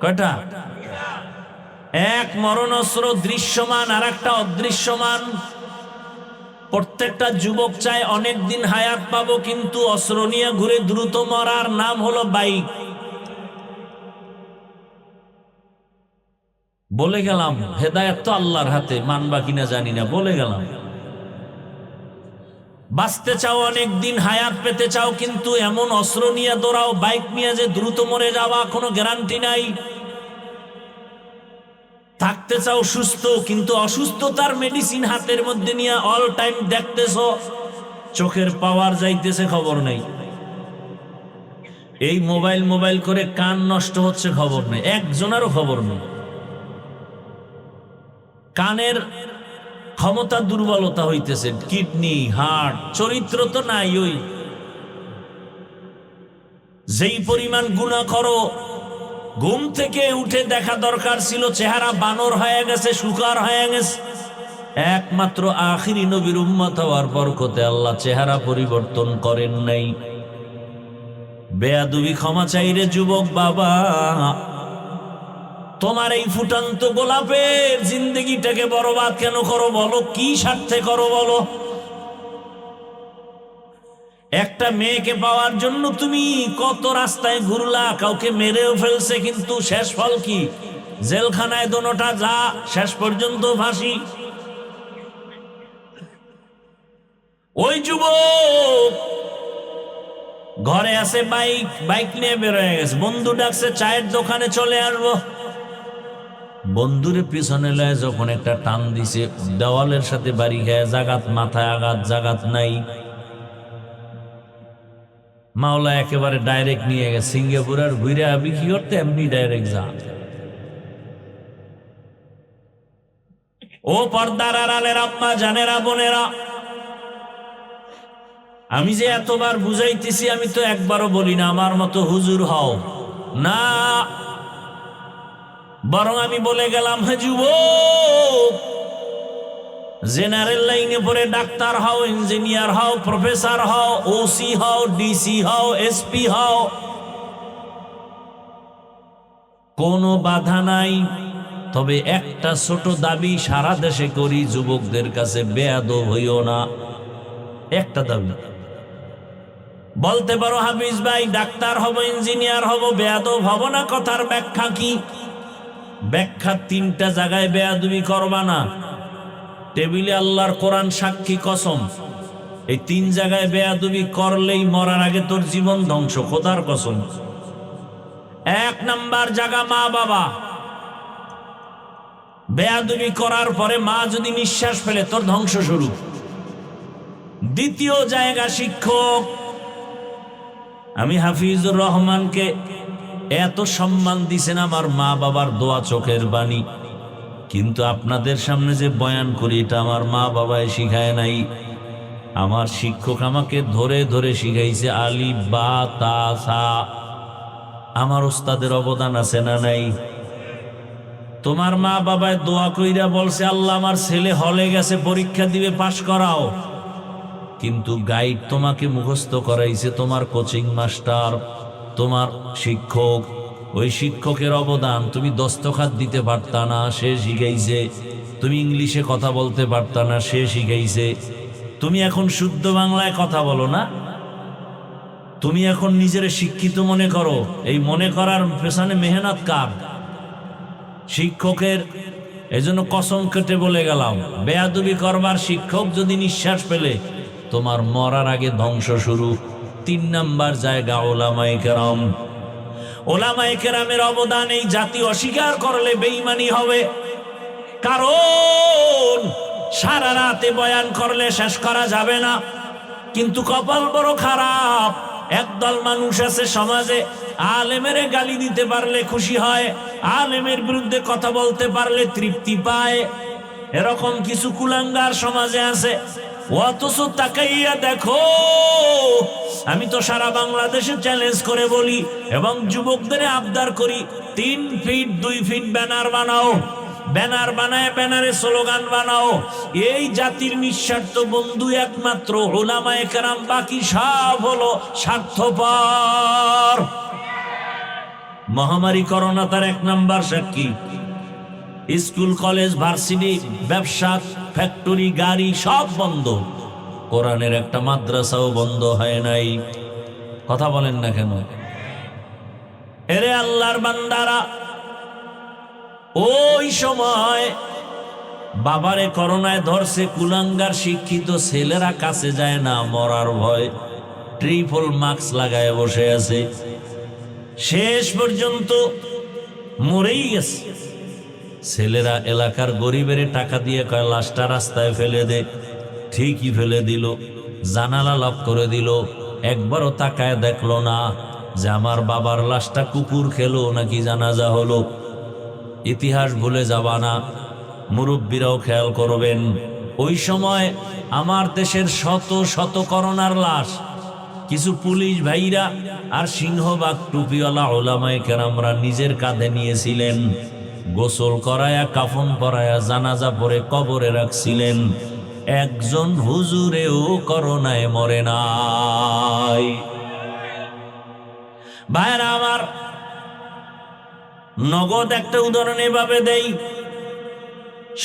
কয়টা? এক মরণস্ত্র দৃশ্যমান, আর একটা অদৃশ্যমান। প্রত্যেকটা যুবক চায় অনেক দিন হায়াত পাবো, কিন্তু অস্ত্র নিয়ে ঘুরে দ্রুত মরার নাম হলো বাইক। বলে গেলাম, হেদায়েত তো আল্লাহর হাতে, মানবা কিনা জানি না, বলে গেলাম। বাঁচতে চাও, অনেক দিন হায়াত পেতে চাও, কিন্তু এমন অস্ত্র নিয়ে দৌড়াও, বাইক নিয়ে যে দ্রুত মরে যাওয়া কোনো গ্যারান্টি নাই। থাকতে চাও সুস্থ, কিন্তু অসুস্থতার মেডিসিন হাতের মধ্যে নিয়ে অল টাইম দেখতেছ, চোখের পাওয়ার যাইতেছে খবর নেই। এই মোবাইল করে কান নষ্ট হচ্ছে খবর নেই, একজনেরও খবর নেই। কানের ক্ষমতা দুর্বলতা হইতেছে, কিডনি, হার্ট, চরিত্র তো নাই। ওই যেই পরিমাণ গুনাহ করো, ঘুম থেকে উঠে দেখা দরকার ছিল চেহারা বানর হয়ে গেছে, শুকার হয়ে গেছে। একমাত্র আখিরি নবীর উম্মত হওয়ার বরকতে আল্লাহ চেহারা পরিবর্তন করেন নাই। বেয়াদবি ক্ষমা চাইরে যুবক বাবা, তোমার এই ফুটান্ত গোলাপের জিন্দগিটাকে বরবাদ কেন করো বলো? কি স্বার্থে করো বলো? একটা মেয়েকে পাওয়ার জন্য তুমি কত রাস্তায় ঘুরলা, কাউকে মেরেও ফেলছে, কিন্তু শেষ ফল কি? জেলখানায় দোনোটা যা, শেষ পর্যন্ত ফাঁসি। ওই যুবক ঘরে আছে, বাইক নিয়ে বেরোয় গেছে, বন্ধু ডাকছে চায়ের দোকানে চলে আসবো। বন্ধুরে পিছনে লয় যখন একটা টান দিছে, দেওয়ালের সাথে বাড়ি খায়, জাগাত মাথায় আঘাত, জাগাত নাই। মাওলা একেবারে ডাইরেক্ট নিয়ে গেছে সিঙ্গাপুর, আর ঘুরে আবি কি করতে, এমনি ডাইরেক্ট যা। ও পর্দার আড়ালের আম্মা জানেরা, বোনেরা, আমি যে এতবার বুঝাইতেছি, আমি তো একবারও বলি না আমার মতো হুজুর হও না, বরং আমি বলে গেলাম, হে যুবক, জেনারেল লাইনে পড়ে ডাক্তার হও, ইঞ্জিনিয়ার হও, প্রফেসর হও, ওসি হও, ডিসি হও, এসপি হও, কোনো বাধা নাই। তবে একটা ছোট দাবি সারা দেশে করি, যুবকদের কাছে বেয়াদব হইও না। একটা দাবি বলতে পারো, হাফিজ ভাই ডাক্তার হব, ইঞ্জিনিয়ার হব, বেয়াদব হব না, কথার ব্যাখ্যা কি? ব্যাখ্যা তিনটা জায়গায় বেয়াদবি করবা না। টেবিলে আল্লাহর কোরআন সাক্ষী, কসম, এই তিন জায়গায় বেয়াদবি করলেই মরার আগে তোর জীবন ধ্বংস, খোদার কসম। এক নাম্বার জায়গা মা বাবা, বেয়াদবি করার পরে মা যদি নিঃশ্বাস ফেলে তোর ধ্বংস শুরু। দ্বিতীয় জায়গা শিক্ষক। আমি হাফিজুর রহমানকে এত সম্মান দিছেন আমার মা বাবার দোয়া, চোখের বাণী, কিন্তু আপনাদের সামনে যে বয়ান করি এটা আমার মা বাবায় শিখায় নাই। আমার শিক্ষক আমাকে ধরে ধরে শিখাইছে আলিফ বা তা সা। আমার ওস্তাদের অবদান আছে না নাই? তোমার মা বাবায় দোয়া কইরা বলছে, আল্লাহ আমার ছেলে হলে গেছে, পরীক্ষা দিবে, পাশ করাও, কিন্তু গাইড তোমাকে মুখস্থ করাইছে তোমার কোচিং মাস্টার, তোমার শিক্ষক। ওই শিক্ষকের অবদান, তুমি দস্তখত দিতে পারতা না, সে শিখাইছে। তুমি ইংলিশে কথা বলতে পারতা না, সে শিখাইছে। তুমি এখন শুদ্ধ বাংলায় কথা বলো না, তুমি এখন নিজের শিক্ষিত মনে করো। এই মনে করার পেছনে মেহনত কার? শিক্ষকের। এজন্য কসম কেটে বলে গেলাম, বেয়াদবি করবার শিক্ষক যদি নিঃশ্বাস ফেলে তোমার মরার আগে ধ্বংস শুরু। তিন নাম্বার জায়গা ওলামায়ে কেরাম। ওলামায়ে কেরামের অবদান এই জাতি অস্বীকার করলে বেঈমানি হবে। কারণ সারা রাতে বয়ান করলে শেষ করা যাবে না, কিন্তু কপাল বড় খারাপ। একদল মানুষ আছে সমাজে, আলেমের গালি দিতে পারলে খুশি হয়, আলেমের বিরুদ্ধে কথা বলতে পারলে তৃপ্তি পায়। এরকম কিছু কুলাঙ্গার সমাজে আছে। অথচ তাকাইয়া দেখো, আমি তো সারা বাংলাদেশে চ্যালেঞ্জ করে বলি এবং যুবকদের আবদার করি, 3 ফিট 2 ফিট ব্যানার বানাও, ব্যানার বানায় ব্যানারে স্লোগান বানাও, এই জাতির নিঃস্বার্থ বন্ধু একমাত্র উলামায়ে কেরাম, বাকি সব হলো স্বার্থপর। মহামারী করোনা তার 1 নাম্বার সাক্ষী। স্কুল, কলেজ, ভার্সিটি, ব্যবসা, ফ্যাক্টরি, গাড়ি সব বন্ধ। কোরআনের একটা মাদ্রাসাও বন্ধ হয় নাই। কথা বলেন না কেন? এরে আল্লাহর বান্দারা, ওই সময় বাবারে করোনায় ধরছে, কুলাঙ্গার শিক্ষিত ছেলেরা কাছে যায় না, মরার ভয়, ট্রিপল মাস্ক লাগায় বসে আছে, শেষ পর্যন্ত মরেই গেছে। ছেলেরা এলাকার গরিবের টাকা দিয়ে কয় লাশটা রাস্তায় ফেলে দে, ঠিকই ফেলে দিল। জানালা লক করে দিল, একবারও তাকায় দেখলো না যে আমার বাবার লাশটা কুকুর খেলো নাকি জানাজা হলো। ইতিহাস ভুলে যাবা না, মুরব্বীরাও খেয়াল করবেন। ওই সময় আমার দেশের শত শত করোনার লাশ কিছু পুলিশ ভাইরা আর সিংহবাগ টুপিওয়ালা ওলামায়ে কেরামরা নিজের কাঁধে নিয়েছিলেন। গোসল করায়া কাফন পরায়া জানাজা পরে কবরে রাখছিলেন, একজন হুজুরেও করোনায় মরে নাই। ভাইরা আমার, নগদ একটা উদাহরণ এভাবে দেই।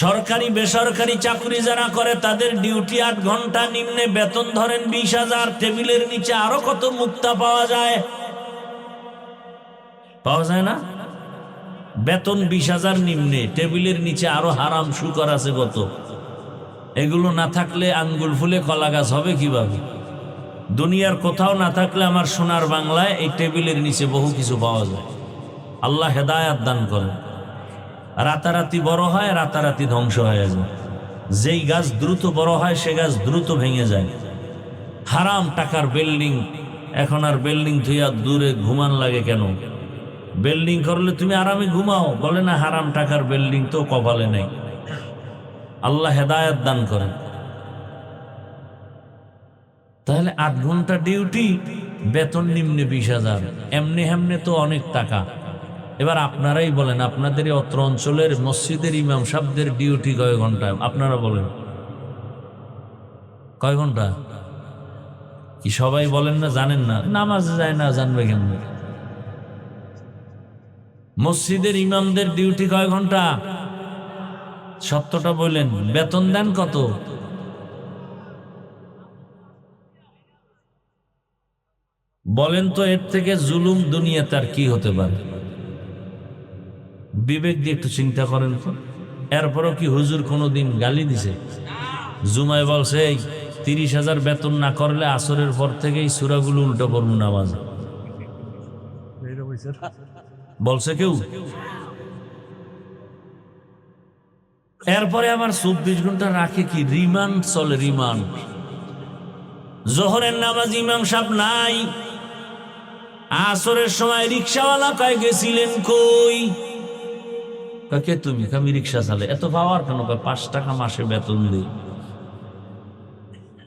সরকারি বেসরকারি চাকরি যারা করে তাদের ডিউটি 8 ঘন্টা, নিম্নে বেতন ধরেন 20,000, টেবিলের নিচে আরো কত মুক্তা পাওয়া যায়, পাওয়া যায় না? বেতন 20,000 নিম্নে, টেবিলের নিচে আরো হারাম শুকর আছে কত। এগুলো না থাকলে আঙ্গুল ফুলে কলা গাছ হবে কিভাবে? দুনিয়ার কোথাও না থাকলে আমার সোনার বাংলায় এই টেবিলের নিচে বহু কিছু পাওয়া যায়। আল্লাহ হেদায়াত দান করেন। রাতারাতি বড় হয়, রাতারাতি ধ্বংস হয়ে যায়। যেই গাছ দ্রুত বড় হয় সে গাছ দ্রুত ভেঙে যায়। হারাম টাকার বিল্ডিং, এখন আর বিল্ডিং থুইয়া দূরে ঘুমান লাগে কেন? বিল্ডিং করলে তুমি আরামে ঘুমাও, বলে না হারাম টাকার বিল্ডিং তো কপালে নেই। আল্লাহ হেদায়াত দান করেন। তাহলে 8 ঘন্টা ডিউটি, বেতন নিম্নে 20,000, এমনি হেমনে তো অনেক টাকা। এবার আপনারাই বলেন, আপনাদের অত্র অঞ্চলের মসজিদের ইমাম সাহেবদের ডিউটি কয় ঘন্টা? আপনারা বলেন কয় ঘন্টা? কি সবাই বলেন না? জানেন না? নামাজে যায় না, জানবে কেমন? মসজিদের ইমামদের ডিউটি কয় ঘন্টা? সত্যটা বলেন, বেতন দেন কত? বলেন তো, এর থেকে জুলুম দুনিয়াতে আর কি হতে পারে? বিবেক দিয়ে একটু চিন্তা করেন তো। এরপরও কি হুজুর কোনোদিন গালি দিছে? জুমায় বলছে এই 30,000 বেতন না করলে আসরের পর থেকে এই সূরাগুলো উল্টো পড়ব নামাজ, বলছে কেউ? এরপরে আমার 24 ঘন্টা রাখে কি? রিমান্ড চলে, রিমান্ড। জোহরের নামাজ ইমাম সাহেব নাই, আসরের সময় রিক্সাওয়ালা কয় গেছিলেন কই? কে তুমি? আমি রিক্সা চালে। এত পাওয়ার কেন? 5 টাকা মাসে বেতন দিই,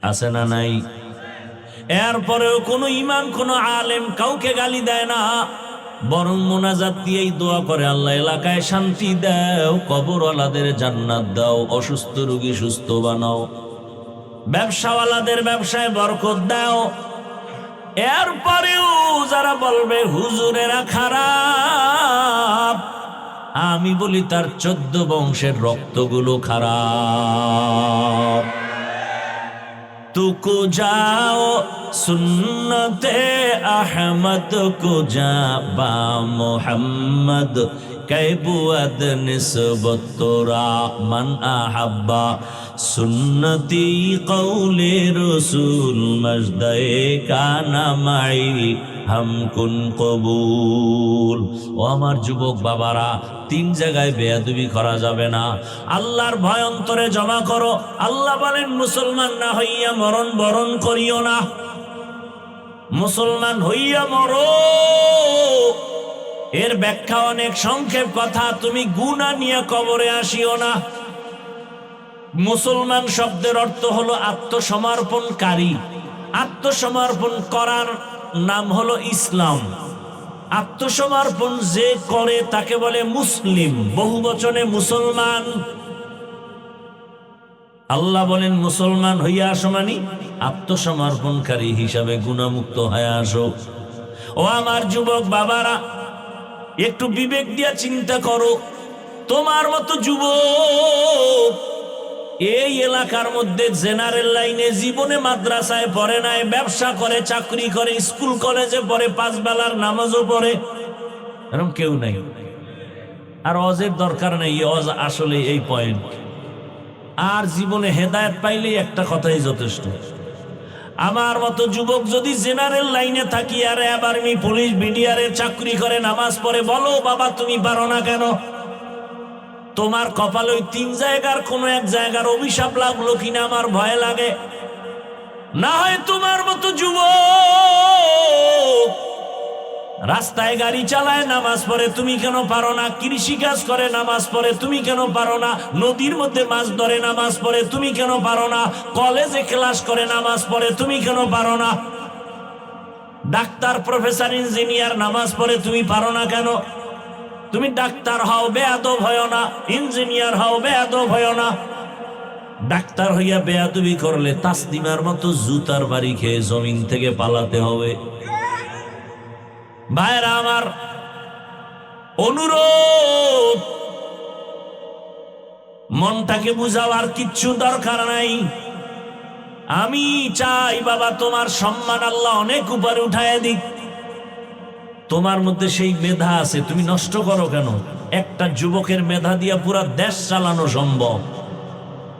আছে না নাই? এরপরেও কোনো ইমাম, কোনো আলেম কাউকে গালি দেয় না, বরং মোনাজাত দিয়েই দোয়া করে, আল্লাহ এলাকায় শান্তি দাও, কবরওয়ালাদের জান্নাত দাও, অসুস্থ রোগী সুস্থ বানাও, ব্যবসাওয়ালাদের ব্যবসায় বরকত দাও। এরপরেও যারা বলবে হুজুরেরা খারাপ, আমি বলি তার 14 বংশের রক্তগুলো খারাপ। তুকু যাও সুন্নতে আহমদ কো যা বা মোহাম্মদ कैबुअद निस्बत तोरा मन अहब्बा सुन्नती कौले रसूल मजदे का नामाई हम कुन कबूल। ও আমার যুবক বাবারা, 3 জায়গায় বেয়াদবি করা যাবে না। আল্লাহর ভয় অন্তরে জমা করো। আল্লাহ বলেন মুসলমান না হইয়া মরণ বরণ করিও না, মুসলমান হইয়া মরো। এর ব্যাখ্যা অনেক সংক্ষেপ কথা, তুমি গুনাহ নিয়ে কবরে আসিও না। মুসলমান শব্দের অর্থ হলো আত্মসমর্পণকারী। আত্মসমর্পণ করার নাম হলো ইসলাম। আত্মসমর্পণ যে করে তাকে বলে মুসলিম, বহুবচনে মুসলমান। আল্লাহ বলেন মুসলমান হইয়া আসো মানে আত্মসমর্পণকারী হিসাবে গুনাহমুক্ত হয়ে আসো। ও আমার যুবক বাবারা, একটু বিবেক দিয়া চিন্তা করো। তোমার মতো যুবক এই এলাকার মধ্যে জেনারেল লাইনে জীবনে মাদ্রাসায় পড়ে নাই, ব্যবসা করে, চাকরি করে, স্কুল কলেজে পড়ে, 5 বেলার নামাজও পড়ে, এরকম কেউ নাই। আর অজের দরকার নেই, অজ আসলে এই পয়েন্ট। আর জীবনে হেদায়েত পাইলেই একটা কথাই যথেষ্ট। আমার মতো যুবক যদি জেনারেল লাইনে থাকি আর আর্মি পুলিশ বিডিআরে চাকরি করে, নামাজ পড়ে, বলো বাবা তুমি পারো না কেন? তোমার কপালে ওই 3 জায়গার কোন এক জায়গার অভিশাপ লাগলো কিনা আমার ভয় লাগে। না হয় তোমার মতো যুবক রাস্তায় গাড়ি চালায় নামাজ পড়ে, তুমি কেন পারো না? কৃষি কাজ করে নামাজ পড়ে, তুমি কেন পারো না? নদীর মধ্যে মাছ ধরে নামাজ পড়ে, তুমি কেন পারো না? কলেজে ক্লাস করে নামাজ পড়ে, তুমি কেন পারো না? ডাক্তার, প্রফেসর, ইঞ্জিনিয়ার নামাজ পড়ে, তুমি পারো না কেন? তুমি ডাক্তার হও, বেয়াদব হয় না। ইঞ্জিনিয়ার হও, বেয়াদব হয় না। ডাক্তার হইয়া বেয়াদবি করলে তাসলিমার মতো জুতার বাড়ি খেয়ে জমিন থেকে পালাতে হবে। ভাইরা আমার, অনুরোধ, মনটাকে বুঝাবার কিচ্ছু দরকার নাই। আমি চাই বাবা তোমার সম্মান আল্লাহ অনেক উপরে উঠায় দিক। তোমার মধ্যে সেই মেধা আছে, তুমি নষ্ট করো কেন? একটা যুবকের মেধা দিয়া পুরা দেশ চালানো সম্ভব,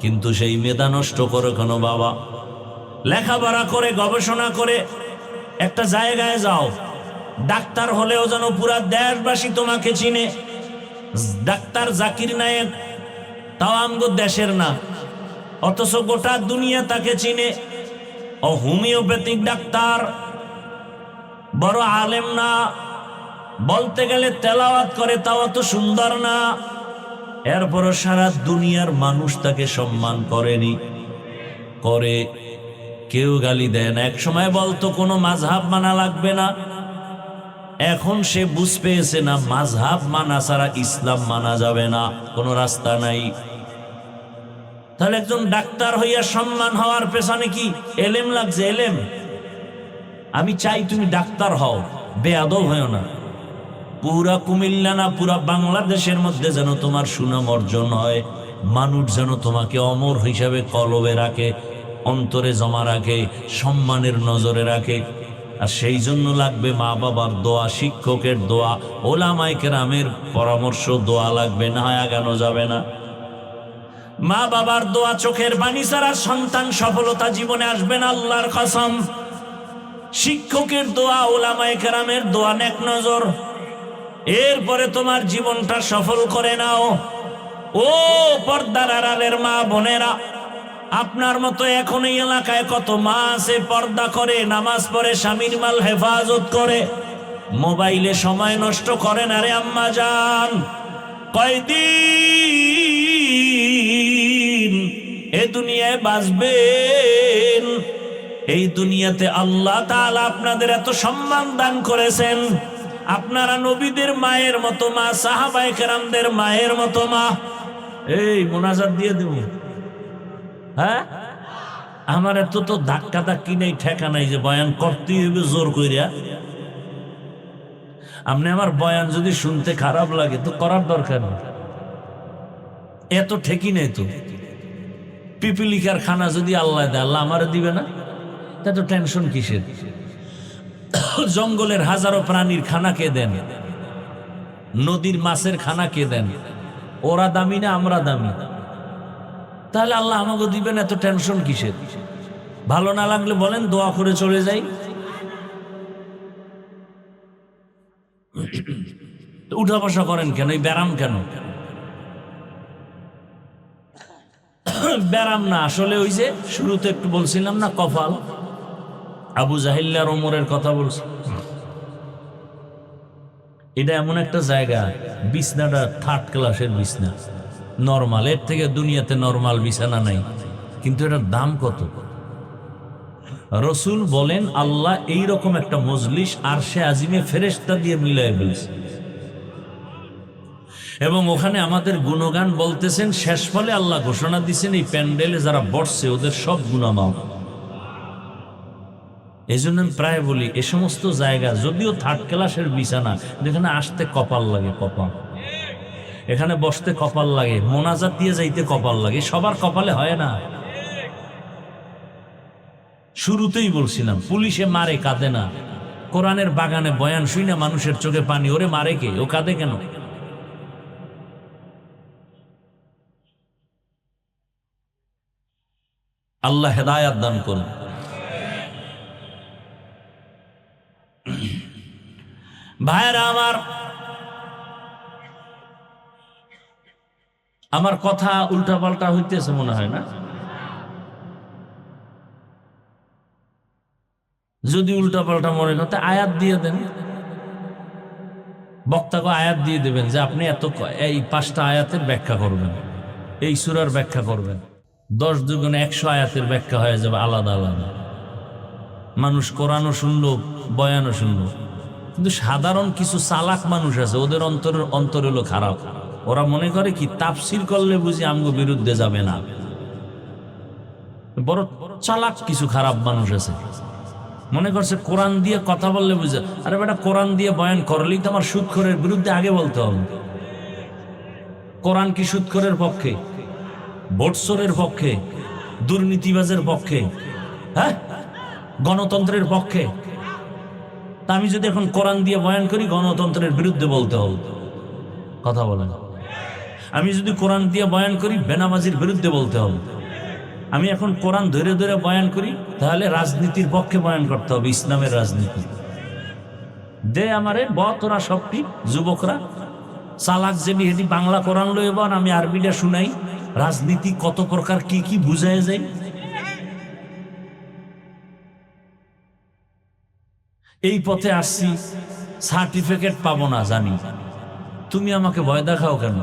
কিন্তু সেই মেধা নষ্ট করো কেন বাবা? লেখাপড়া করে, গবেষণা করে একটা জায়গায় যাও, ডাক্তার হলেও যেন পুরা দেশবাসী তোমাকে চিনে। ডাক্তার জাকির নায়েক তাও আমগো দেশের না, অথচ গোটা দুনিয়া তাকে চিনে। ও হোমিওপ্যাথিক ডাক্তার, বড় আলেম না, বলতে গেলে তেলাওয়াত করে তাও অত সুন্দর না, এরপরও সারা দুনিয়ার মানুষ তাকে সম্মান করেনি, করে। কেউ গালি দেয় না। এক সময় বলতো কোনো মাযহাব মানা লাগবে না, এখন সে বুঝ পেয়েছে না, মাযহাব মানা ছাড়া ইসলাম মানা যাবে না, কোনো রাস্তা নাই। তাহলে একজন ডাক্তার হইয়া সম্মান হওয়ার পেছনে কি এলেম লাগছে? এলেম। আমি চাই তুমি ডাক্তার হও, বেয়াদব হও না। পুরা কুমিল্লা না, পুরা বাংলাদেশের মধ্যে যেন তোমার সুনাম অর্জন হয়, মানুষ যেন তোমাকে অমর হিসাবে কলবে রাখে, অন্তরে জমা রাখে, সম্মানের নজরে রাখে। আর সেই জন্য লাগবে মা বাবার দোয়া, শিক্ষকের দোয়া, ওলামায়ে কেরামের পরামর্শ, দোয়া লাগবে, না হয় আগানো যাবে না। মা বাবার দোয়া, চোখের পানি ছাড়া সন্তান সফলতা জীবনে আসবে না, আল্লাহর কসম। শিক্ষকের দোয়া, ওলামায়ে কেরামের দোয়া, নেক নজর, এরপরে তোমার জীবনটা সফল করে নাও। ও পর্দার আড়ালের মা বোনেরা, আপনার মতো এখন এই এলাকায় কত মা আছে পর্দা করে, নামাজ পড়ে, স্বামীর মাল হেফাজত করে, মোবাইলে সময় নষ্ট করেন। আরে আম্মা জান, কয়দিন এ দুনিয়ায় বাঁচবেন? এই দুনিয়াতে আল্লাহ তাআলা আপনাদের এত সম্মান দান করেছেন, আপনারা নবীদের মায়ের মতো মা, সাহাবায়ে কেরামদের মায়ের মতো মা। এই মোনাজাত দিয়ে দেব, হ্যাঁ? আমার এত তো ধাক্কা ধাক্কি নেই, ঠেকা নাই যে বয়ান করতেই হবে জোর কইরা। আপনি আমার বয়ান যদি শুনতে খারাপ লাগে তো করার দরকার নেই, এত ঠেকি নেই তো। পিপিলিকার খানা যদি আল্লাহ দেয়, আল্লাহ আমারে দিবে না? এত টেনশন কিসের? জঙ্গলের হাজারো প্রাণীর খানা কে দেন? নদীর মাছের খানা কে দেন? ওরা দামি না আমরা দামি? তাহলে আল্লাহ আমাকে দিবেন, এত টেনশন কিসের? ভালো না লাগলে বলেন, দোয়া করে চলে যাই। উঠা বসা করেন কেন? এই ব্যারাম কেন? ব্যারাম না, আসলে ওই যে শুরুতে একটু বলছিলাম না, কপাল। আবু জাহিল আর ওমরের কথা বলছি। এটা এমন একটা জায়গা, বিছনাটা থার্ড ক্লাসের বিছনা, নরমাল, এর থেকে দুনিয়াতে নরমাল বিছানা নাই, কিন্তু এটার দাম কত? রসুল বলেন আল্লাহ এইরকম একটা মজলিস আরশে আজিমে ফেরেশতা দিয়ে মিলাই ফেলেছে, এবং ওখানে আমাদের গুণগান বলতেছেন। শেষ ফলে আল্লাহ ঘোষণা দিচ্ছেন, এই প্যান্ডেলে যারা বসছে ওদের সব গুনাহ মাফ। এই জন্য আমি প্রায় বলি, এ সমস্ত জায়গা যদিও থার্ড ক্লাসের বিছানা, যেখানে আসতে কপাল লাগে, কপাল, এখানে বসতে কপাল লাগে, মোনাজাত দিয়ে যাইতে কপাল লাগে, সবার কপালে হয় না। শুরুতেই বলছিলাম, পুলিশে মারে কাঁদে না, কোরআনের বাগানে বয়ান শুই না মানুষের চোখে পানি, ওরে মারে কে? ও কাঁদে কেন? আল্লাহ হেদায়াত দান করুন। ভাইরা আমার, আমার কথা উল্টা পাল্টা হইতেছে মনে হয় না? যদি উল্টা পাল্টা মনে করতে আয়াত দিয়ে দেন, বক্তাকে আয়াত দিয়ে দেবেন যে আপনি এই 5টা আয়াতের ব্যাখ্যা করবেন, এই সূরার ব্যাখ্যা করবেন। 10 দুগুণে 100 আয়াতের ব্যাখ্যা হয়ে যাবে আলাদা আলাদা। মানুষ কোরআনও শুনলো, বয়ানও শুনলো। কিন্তু সাধারণ কিছু চালাক মানুষ আছে, ওদের অন্তর হলো খারাপ। ওরা মনে করে কি তাফসীর করলে বুঝি আমগো বিরুদ্ধে যাবে না। বড় চালাক কিছু খারাপ মানুষ আছে, মনে করছে কোরআন দিয়ে কথা বললে বুঝে। আরে বেটা, কোরআন দিয়ে বয়ান করলেই তো আমার সুদখোরের বিরুদ্ধে আগে বলতে হবে। কোরআন কি সুদখোরের পক্ষে, ভোটচোরের পক্ষে, দুর্নীতিবাজের পক্ষে, হ্যাঁ, গণতন্ত্রের পক্ষে? তা আমি যদি এখন কোরআন দিয়ে বয়ান করি, গণতন্ত্রের বিরুদ্ধে বলতে হবে, কথা বলেন। আমি যদি কোরআন দিয়ে বয়ান করি, বেনামাজির বিরুদ্ধে বলতে হবে। আমি এখন কোরআন ধরে ধরে বয়ান করি, তাহলে রাজনীতির পক্ষে বয়ান করতে হবে, ইসলামের রাজনীতি। দে আমারে তোরা সবটি যুবকরা চালাক যেবি হেটি বাংলা কোরআন লই, এবার আমি আরবিটা শুনাই, রাজনীতি কত প্রকার কি কি বুঝায় যায়। এই পথে আসছি, সার্টিফিকেট পাবো না জানি, তুমি আমাকে ভয় দেখাও কেন?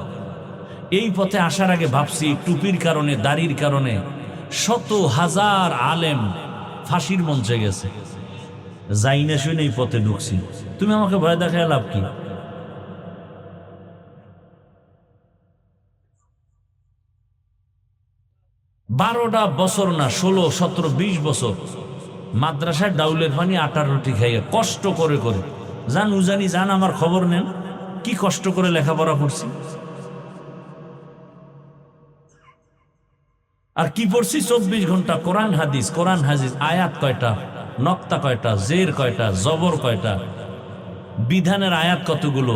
এই পথে আসার আগে ভাবছি টুপির কারণে, দাড়ির কারণে শত হাজার আলেম ফাঁসির মঞ্চে গেছে, যাই না শুনে এই পথে ঢুকছি, তুমি আমাকে ভয় দেখায় লাভ কি? বারোটা বছর না, 16, 17, 20 বছর মাদ্রাসায় ডাউলের পানি আটার রুটি খাইয়ে কষ্ট করে করে যান, উজানি যান, আমার খবর নেন কি কষ্ট করে লেখাপড়া করছি। আর কি পড়ছি 24 ঘন্টা কোরআন হাদিস, কোরআন হাদিস। আয়াত কয়টা, নক্তা কয়টা, জের কয়টা, জবর কয়টা, বিধানের আয়াত কতগুলো,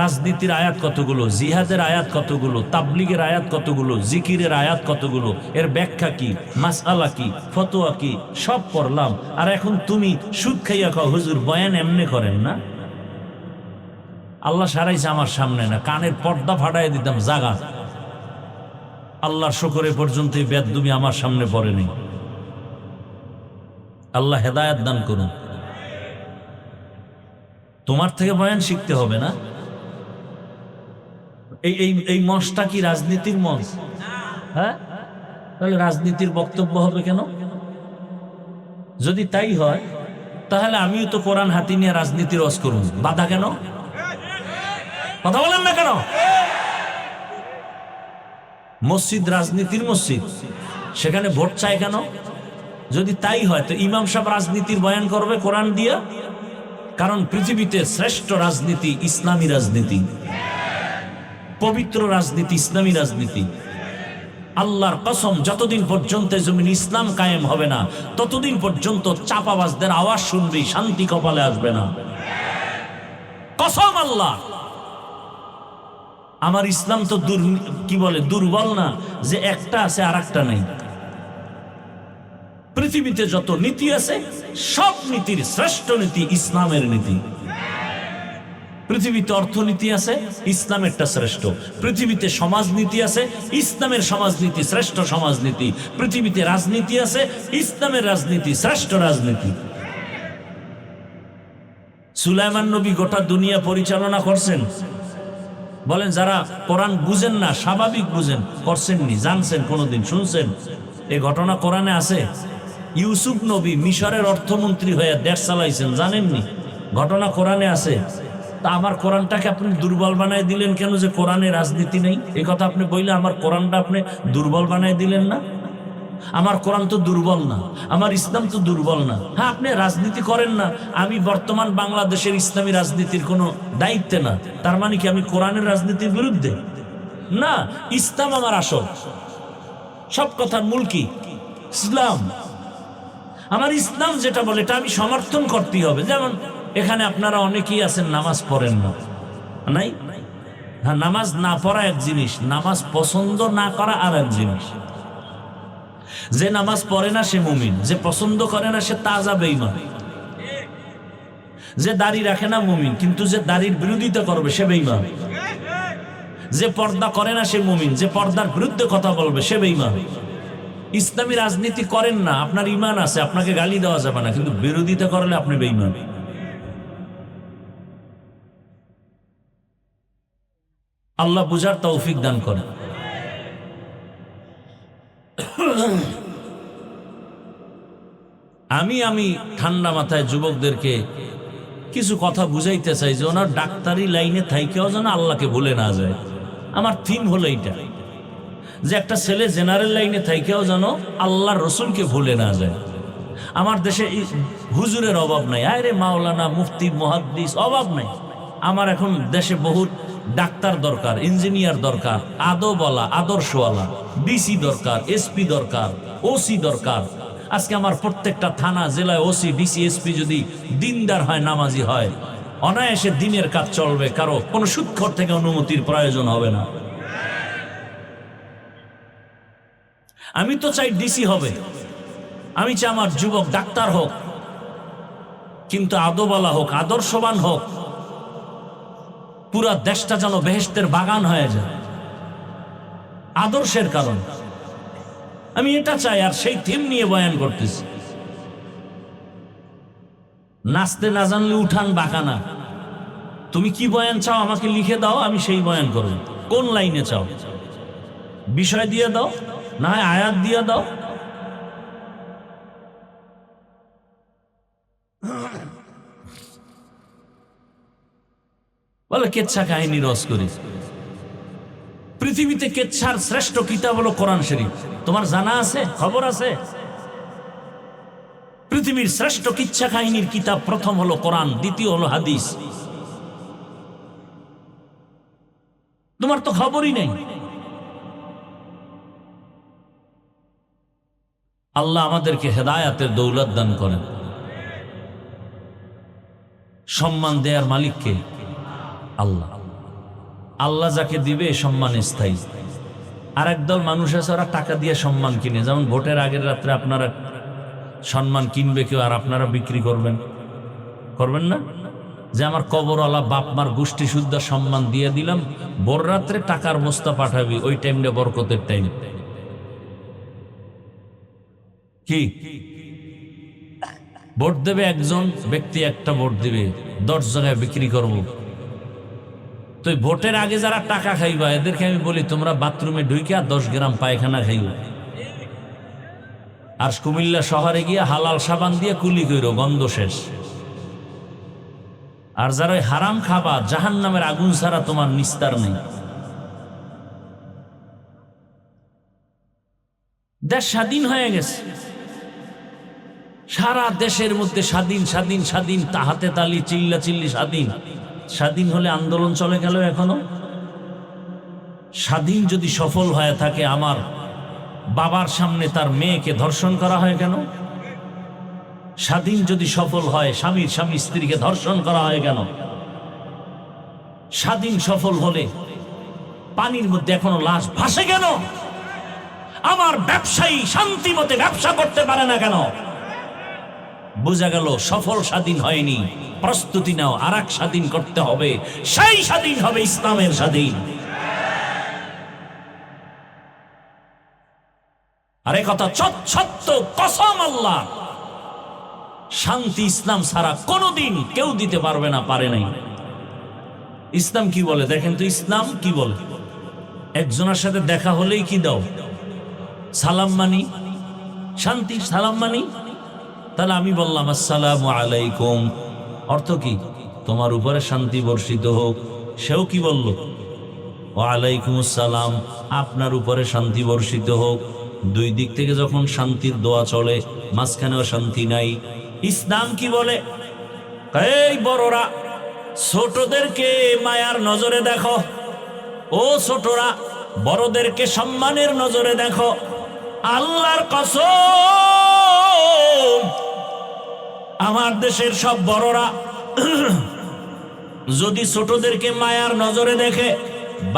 রাজনীতির আয়াত কতগুলো, জিহাদের আয়াত কতগুলো, তাবলিগের আয়াত কতগুলো, জিকিরের আয়াত কতগুলো, এর ব্যাখ্যা কি, মাসআলা কি, ফতোয়া কি, সব পড়লাম। আর এখন তুমি সুদ খাইয়া খাও হুজুর বয়ান এমনি করেন না। আল্লাহ সারাইছে আমার সামনে না, কানের পর্দা ফাটাই দিতাম জাগা। আল্লাহর শুকরে পর্যন্ত এই বেদবি আমার সামনে পড়েনি। আল্লাহ হেদায়েত দান করুন। তোমার থেকে বয়ান শিখতে হবে না। এই মঞ্চটা কি রাজনীতির মঞ্চ? হ্যাঁ, তাহলে রাজনীতির বক্তব্য হবে কেন? যদি তাই হয় তাহলে আমিও তো কোরআন হাতি নিয়ে রাজনীতির রস করুন, বাধা কেন? কথা বলেন না কেন? মসজিদ রাজনীতির মসজিদ, সেখানে ভোট চায় কেন? যদি তাই হয় তো ইমাম সাহেব রাজনীতির বয়ান করবে কোরআন দিয়া, কারণ পৃথিবীতে শ্রেষ্ঠ রাজনীতি ইসলামী রাজনীতি, পবিত্র রাজনীতি ইসলামী রাজনীতি। আল্লাহর কসম, যতদিন পর্যন্ত জমিন ইসলাম কায়েম হবে না ততদিন পর্যন্ত চাপাবাজদের আওয়াজ শুনবি, শান্তি কপালে আসবে না। কসম আল্লাহ। আমার ইসলাম তো কি বলে দুর্বল না যে একটা আছে আর একটা নেই। পৃথিবীতে যত নীতি আছে সব নীতির শ্রেষ্ঠ নীতি ইসলামের নীতি। পৃথিবীতে অর্থনীতি আছে, ইসলামেরটা শ্রেষ্ঠ। পৃথিবীতে সমাজনীতি আছে, ইসলামের সমাজনীতি শ্রেষ্ঠ সমাজনীতি। পৃথিবীতে রাজনীতি আছে, ইসলামের রাজনীতি শ্রেষ্ঠ রাজনীতি। সুলাইমান নবী গোটা দুনিয়া পরিচালনা করছেন। বলেন যারা কোরআন বুঝেন না, স্বাভাবিক বুঝেন, করছেননি, জানছেন, কোনোদিন শুনছেন? এই ঘটনা কোরআনে আছে। ইউসুফ নবী মিশরের অর্থমন্ত্রী হয়ে দেশ চালাইছেন, জানেননি? ঘটনা কোরআনে আছে। তা আমার কোরআনটাকে আপনি দুর্বল বানাই দিলেন কেন যে কোরআনে রাজনীতি নেই? এই কথা আপনি বললে আমার কোরআনটা আপনি দুর্বল বানাই দিলেন না? আমার কোরআন তো দুর্বল না, আমার ইসলাম তো দুর্বল না। হ্যাঁ, আপনি রাজনীতি করেন না, আমি বর্তমান বাংলাদেশের ইসলামী রাজনীতির কোনো দায়িত্বে না, তার মানে কি আমি কোরআনের রাজনীতির বিরুদ্ধে? না, ইসলাম আমার আসল, সব কথার মূল কি? ইসলাম। আমার ইসলাম যেটা বলে এটা আমি সমর্থন করতেই হবে। যেমন এখানে আপনারা অনেকেই আছেন নামাজ পড়েন না, নাই? হ্যাঁ, নামাজ না পড়া এক জিনিস, নামাজ পছন্দ না করা আর এক জিনিস। যে নামাজ পড়ে না সে মুমিন, যে পছন্দ করে না সে তাজা বেঈমান। যে দাড়ি রাখে না মুমিন, কিন্তু যে দাড়ির বিরোধিতা করবে সে বেঈমান। যে পর্দা করে না সে মুমিন, যে পর্দার বিরুদ্ধে কথা বলবে সে বেঈমান। ইসলামী রাজনীতি করেন না, আপনার ঈমান আছে, আপনাকে গালি দেওয়া যাবে না, কিন্তু বিরোধিতা করলে আপনি বেঈমান। আল্লাহ বুঝার তৌফিক দান করেন। আমি ঠান্ডা মাথায় যুবকদেরকে কিছু কথা বুঝাইতে চাই যে ওনার ডাক্তারি লাইনে থাইকেও যেন আল্লাহকে ভুলে না যায়। আমার থিম হলো এইটা, যে একটা ছেলে জেনারেল লাইনে থাইকেও যেন আল্লাহর রসুলকে ভুলে না যায়। আমার দেশে হুজুরের অভাব নাই, আরে মাওলানা মুফতি মুহাদ্দিস অভাব নাই। আমার এখন দেশে বহুত ডাক্তার দরকার, ইঞ্জিনিয়ার দরকার, আদবওয়ালা আদর্শওয়ালা, ডিসি দরকার, এসপি দরকার, ওসি দরকার। আজকে আমার প্রত্যেকটা থানা জেলায় ওসি ডিসি এসপি যদি দিনদার হয়, নামাজি হয়, অনায়াসে দিনের কাজ চলবে, কারো কোনো সুদখোর থেকে অনুমতির প্রয়োজন হবে না। আমি তো চাই ডিসি হবে, আমি চাই আমার যুবক ডাক্তার হোক, কিন্তু আদবওয়ালা হোক, আদর্শবান হোক, পুরা দেশটা যেন বেহেশতের বাগান হয়ে যায় আদর্শের কারণ। আমি এটা চাই, আর সেই থিম নিয়ে বয়ান করতেছি। নাচতে না জানলে উঠান বাঁকানা। তুমি কি বয়ান চাও আমাকে লিখে দাও, আমি সেই বয়ান করব। কোন লাইনে চাও বিষয় দিয়ে দাও, না হয় আয়াত দিয়ে দাও। বলে কেচ্ছা কাহিনী রস করি। পৃথিবীতে কেচ্ছার শ্রেষ্ঠ কিতাব হলো কোরআন শরীফ। তোমার জানা আছে, খবর আছে? পৃথিবীর শ্রেষ্ঠ কিচ্ছা কাহিনীর কিতাব প্রথম হলো কোরআন, দ্বিতীয় হলো হাদিস। তোমার তো খবরই নেই। আল্লাহ আমাদেরকে হেদায়াতের দৌলত দান করেন। সম্মান দেয়ার মালিককে আল্লাহ। আল্লাহ যাকে দিবে সম্মান স্থায়ী। আর একদল মানুষ আছে ওরা টাকা দিয়ে সম্মান কিনে, যেমন ভোটের আগের রাত্রে আপনারা সম্মান কিনবে কেউ, আর আপনারা বিক্রি করবেন না? যে আমার কবরওয়ালা বাপ মার গোষ্ঠী শুদ্ধ সম্মান দিয়ে দিলাম, ভোর রাত্রে টাকার বস্তা পাঠাবি, ওই টাইমটা বরকতের টাইম। কি ভোট দেবে একজন ব্যক্তি, একটা ভোট দিবে, 10 জায়গায় বিক্রি করব। তো ভোটের আগে যারা টাকা খাইবা এদেরকে আমি বলি, তোমরা বাথরুমে ঢুকে 10 গ্রাম পায়খানা খাইবা, আর কুমিল্লা শহরে গিয়ে হালাল সাবান দিয়ে কুলি কইরো, গন্ধ শেষ। আর যারা ওই হারাম খাবা, জাহান্নামের আগুন ছাড়া তোমার নিস্তার নেই। দেশ স্বাধীন হয়ে গেছে, সারা দেশের মধ্যে স্বাধীন স্বাধীন স্বাধীন, হাতে তালি, চিল্লা চিল্লি স্বাধীন। স্বাধীন হলে আন্দোলন চলে গেল এখনো। স্বাধীন যদি সফল হয়ে থাকে, আমার বাবার সামনে তার মেয়েকে ধর্ষণ করা হয় কেন? স্বাধীন যদি সফল হয়, স্বামীর স্বামী স্ত্রীকে ধর্ষণ করা হয় কেন? স্বাধীন সফল হলে পানির মধ্যে এখনো লাশ ভাসে কেন? আমার ব্যবসায়ী শান্তি মতে ব্যবসা করতে পারে না কেন? বোঝা গেল সফল স্বাধীন হয়নি। প্রস্তুতি নাও, আর এক স্বাধীন করতে হবে। সেই স্বাধীন হবে ইসলামের স্বাধীন। আরে কথা সত্য, কসম আল্লাহ, শান্তি ইসলাম ছাড়া কোনোদিন কেউ দিতে পারবে না, পারে নাই। ইসলাম কি বলে দেখেন তো, ইসলাম কি বলে? একজনের সাথে দেখা হলেই কি দাও? সালাম মানি, শান্তি সালাম মানি। তাহলে আমি বললাম আসসালামু আলাইকুম, অর্থ কি? তোমার উপরে শান্তি বর্ষিত হোক। সেও কি বলল? ওয়ালাইকুম আসসালাম, আপনার উপরে শান্তি বর্ষিত হোক। দুই দিক থেকে যখন শান্তির দোয়া চলে, মাঝখানেও শান্তি নাই। ইসলাম কি বলে? এই বড়রা, ছোটদেরকে মায়ার নজরে দেখো। ও ছোটরা, বড়দেরকে সম্মানের নজরে দেখো। আল্লাহর কসম, আমার দেশের সব বড়রা যদি ছোটদেরকে মায়ার নজরে দেখে,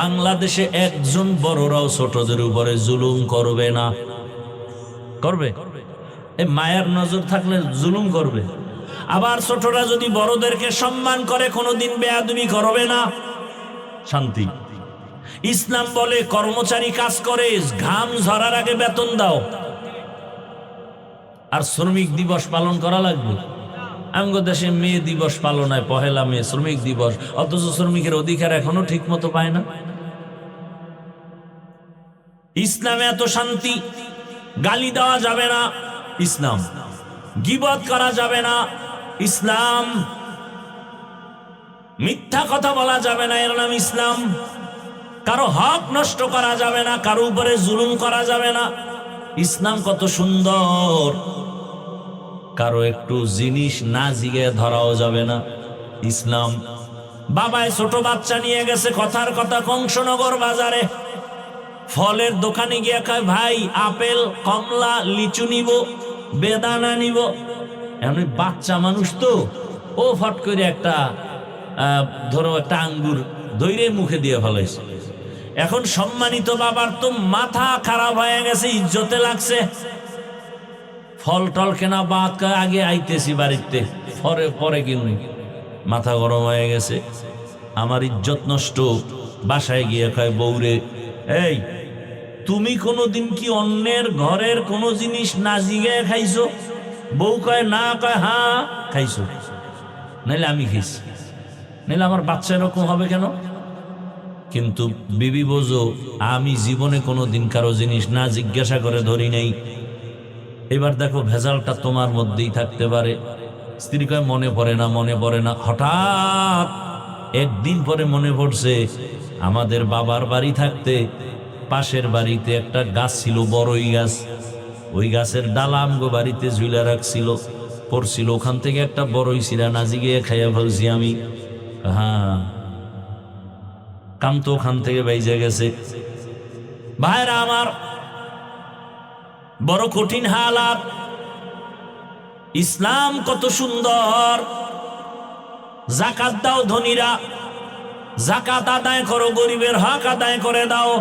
বাংলাদেশে একজন বড়রাও ছোটদের উপরে জুলুম করবে না। করবে? এই মায়ার নজর থাকলে জুলুম করবে। আবার ছোটরা যদি বড়দেরকে সম্মান করে, কোনোদিন বেয়াদবি করবে না। শান্তি। ইসলাম বলে কর্মচারী কাজ করে, ঘাম ঝরার আগে বেতন দাও। আর শ্রমিক দিবস পালন করা লাগবে। আমগো দেশে মে দিবস পালন হয়, 1 মে শ্রমিক দিবস, অথচ শ্রমিকের অধিকার এখনো ঠিক মতো পায় না। ইসলামে এত শান্তি। গালি দেওয়া যাবে না, ইসলাম। গীবত করা যাবে না, ইসলাম। মিথ্যা কথা বলা যাবে না, এর নাম ইসলাম। কারো হক নষ্ট করা যাবে না, কারো উপরে জুলুম করা যাবে না। ইসলাম কত সুন্দর। কারো একটু জিনিস না জিগে ধরাও যাবে না ইসলাম। বাবায় ছোট বাচ্চা নিয়ে গেছে, কথার কথা কংসনগর বাজারে ফলের দোকানে গিয়ে কয়, ভাই আপেল, কমলা, লিচু নিব, বেদানা নিব। এমনি বাচ্চা মানুষ তো, ও ফট করে একটা ধরো একটা আঙ্গুর ধৈরে মুখে দিয়ে ফেলাইছে। এখন সম্মানিত বাবার তো মাথা খারাপ হয়ে গেছে, ইজ্জতে লাগছে। ফল টল কেনা বাদ, আগে আইতেছি বাড়িতে, পরে পরে কিনুই। মাথা গরম হয়ে গেছে, আমার ইজ্জত নষ্ট। বাসায় গিয়ে কয় বউরে, এই তুমি কোনোদিন কি অন্যের ঘরের কোনো জিনিস না জিগায় খাইছো? বউ কয় না, কয় হ্যাঁ খাইছো। নাইলে আমি খাইছি, নাইলে আমার বাচ্চা এরকম হবে কেন? কিন্তু বিবি বোঝো, আমি জীবনে কোনোদিন কারো জিনিস না জিজ্ঞাসা করে ধরি নাই। এবার দেখো ভেজালটা তোমার মধ্যেই থাকতে পারে। স্ত্রী কয় মনে পড়ে না, মনে পড়ে না। হঠাৎ একদিন পরে মনে পড়ছে, আমাদের বাবার বাড়ি থাকতে পাশের বাড়িতে একটা গাছ ছিল, বড়ই গাছ। ওই গাছের ডালা আমগো বাড়িতে ঝুলে রাখছিল, পড়ছিল। ওখান থেকে একটা বড়ই ছিঁড়া নাজি গিয়ে খাইয়া ফেলছি আমি। হ্যাঁ, কাম তো ওখান থেকে বাইজে গেছে। ভাইরা আমার, বড় কঠিন হালাত। ইসলাম কত সুন্দর। যাকাত দাও ধনীরা, যাকাত আদায় করো, গরিবের হক আদায় করে দাও।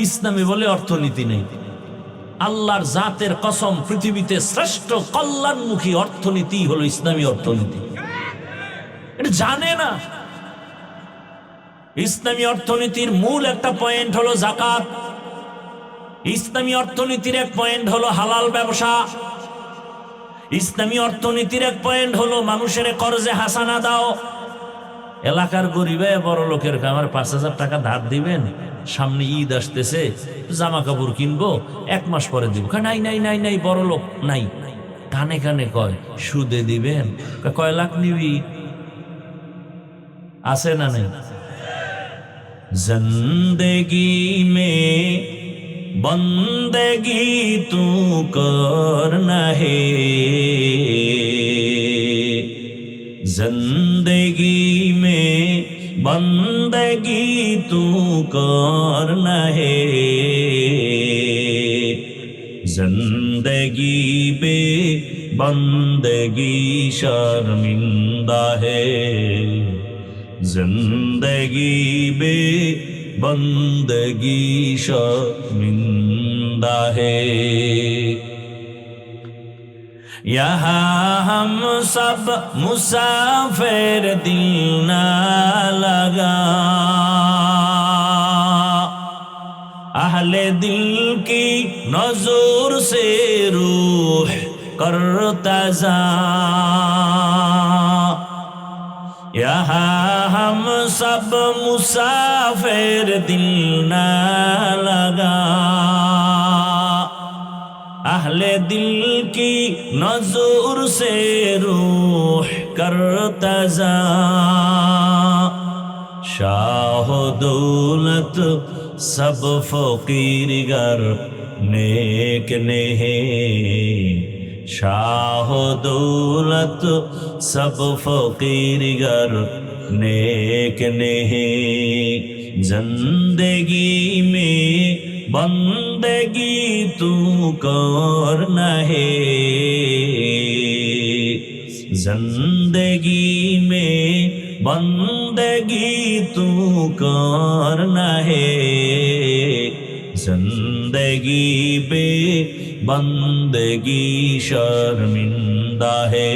ইসলামে বলে অর্থনীতি নেই। আল্লাহর জাতের কসম, পৃথিবীতে শ্রেষ্ঠ কল্যাণমুখী অর্থনীতি হলো ইসলামী অর্থনীতি। এটা জানে না। ইসলামী অর্থনীতির মূল একটা পয়েন্ট হলো যাকাত। ইসলামী অর্থনীতির এক পয়েন্ট হলো হালাল ব্যবসা। ইসলামী অর্থনীতির এক পয়েন্ট হলো মানুষের কর্জে হাসানা দাও। এলাকার গরিবে বড় লোকের আমার 5,000 টাকা ধার দিবেন, সামনে ঈদ আসতেছে, জামা কাপড় কিনবো, 1 মাস পরে দিব। নাই নাই নাই নাই, বড় লোক নাই। কানে কানে কয় সুদে দিবেন। কয় লাখ নিবি? আছে না নেই? জিন্দেগি মে বন্দেগি তু করনা হে, जिंदगी में बंदगी तू करना है, जिंदगी बे बंदगी शर्मिंदा है, जिंदगी बे बंदगी शर्मिंदा है। यहाँ हम सब मुसाफिर, दिल ना लगा, अहले दिल की नजर से रूह करता जा। यहाँ हम सब मुसाफिर, दिल ना लगा, अहले दिल की नजर से रूह करता जा। शाह दौलत सब फकीर गर नेक नहीं, शाह दौलत सब फकीर गर नेक नहीं, जिंदगी में बंदगी तू करना है, जिंदगी में बंदगी तू करना है, जिंदगी पे बंदगी शर्मिंदा है,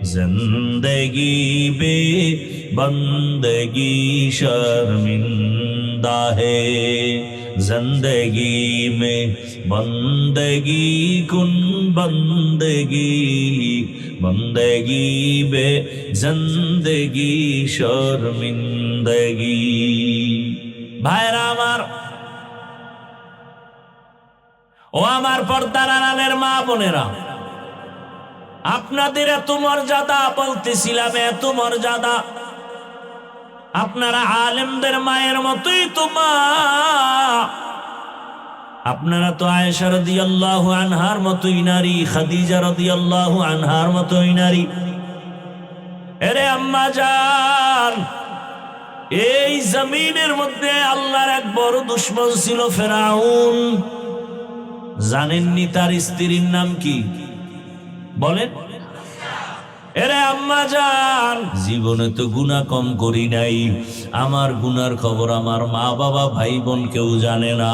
जिंदगी पे बंदगी शर्मिंदा है, जिंदगी में बंदगी कुन बंदगी, बंदगी बे जिंदगी शर्मिंदगी। भाईरा आमार, ও আমার পর্দার আড়ালের মা বোনেরা, আপনাদের এত মর্যাদা, বলতেছিলাম এত মর্যাদা, আপনারা আলেমদের মায়ের মতোই তো মা। আপনারা তো আয়েশা রাদিয়াল্লাহু আনহার মতোই নারী, খাদিজা রাদিয়াল্লাহু আনহার মতোই নারী। এরে আম্মা জান, এই জমিনের মধ্যে আল্লাহর এক বড় দুশমন ছিল ফেরাউন। জানেননি তার স্ত্রীর নাম কি? বলেন। এরে আম্মা জান, জীবনে তো গুনাহ কম করি নাই। আমার গুনার খবর আমার মা বাবা ভাই বোন কেউ জানে না।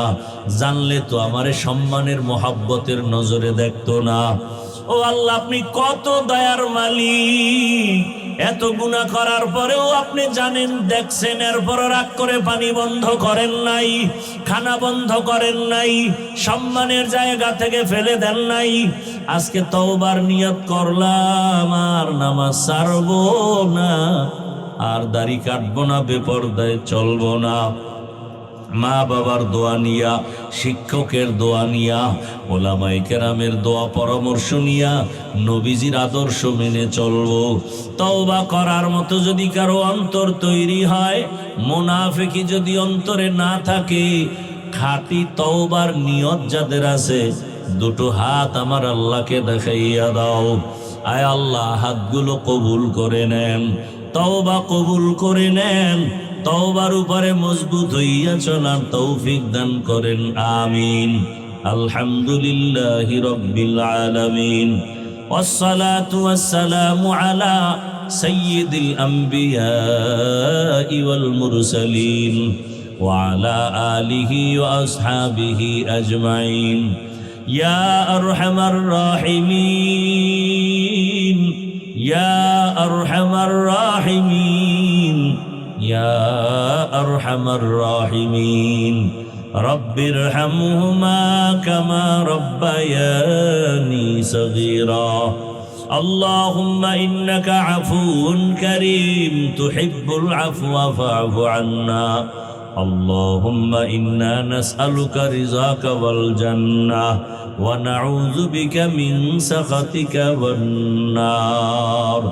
জানলে তো আমারে সম্মানের মোহাব্বতের নজরে দেখতো না। ও আল্লাহ, আপনি কত দয়ার মালিক। এত গুনাহ করার পরেও আপনি জানেন, দেখছেন, এরপর রাগ করে পানি বন্ধ করেন নাই, খানা বন্ধ করেন নাই, সম্মানের জায়গা থেকে ফেলে দেন নাই। আজকে তওবার নিয়ত করলাম, আর নামাজ ছাড়বো না, আর দাড়ি কাটবো না, বেপরদায় চলবো না। মা বাবার দোয়া নিয়া, শিক্ষকের দোয়া নিয়া, ওলামায়ে কেরামের দোয়া পরামর্শ নিয়া নবীজির আদর্শ মেনে চলবো। তওবা করার মতো যদি কারো অন্তর তৈরি হয়, মুনাফিকি যদি অন্তরে না থাকে, খাঁটি তওবার নিয়ত যাদের আছে, দুটো হাত আমার আল্লাহকে দেখাইয়া দাও। আয় আল্লাহ, হাতগুলো কবুল করে নেন, তওবা কবুল করে নেন, তওবার উপরে মজবুত হইয়া চলার তৌফিক দান করেন, আমিন। আলহামদুলিল্লাহি রাব্বিল আলামিন, ওয়াসসালাতু ওয়াসসালামু আলা সাইয়্যিদিল আম্বিয়াই ওয়াল মুরসালিন ওয়া আলা আলিহি ওয়া আসহাবিহি আজমাইন। ইয়া আরহামার রাহিমিন, ইয়া আরহামার রাহিমিন, ইয়া আরহামার রাহিমিন। রব্বিরহামহুমা কামা রব্বায়ানি সগীরা। আল্লাহুম্মা ইন্নাকা আফুউন কারীম তুহিব্বুল আফওয়া ফা'ফু আন্না। আল্লাহুম্মা ইন্না নাসআলুকা রিযাকা ওয়াল জান্নাহ ওয়া নাউযু বিকা মিন সাখাতিকা ওয়ান নার।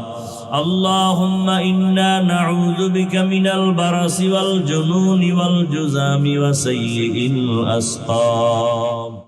اللهم إنا نعوذ بك من البرص والجنون والجذام وسيء الأسقام.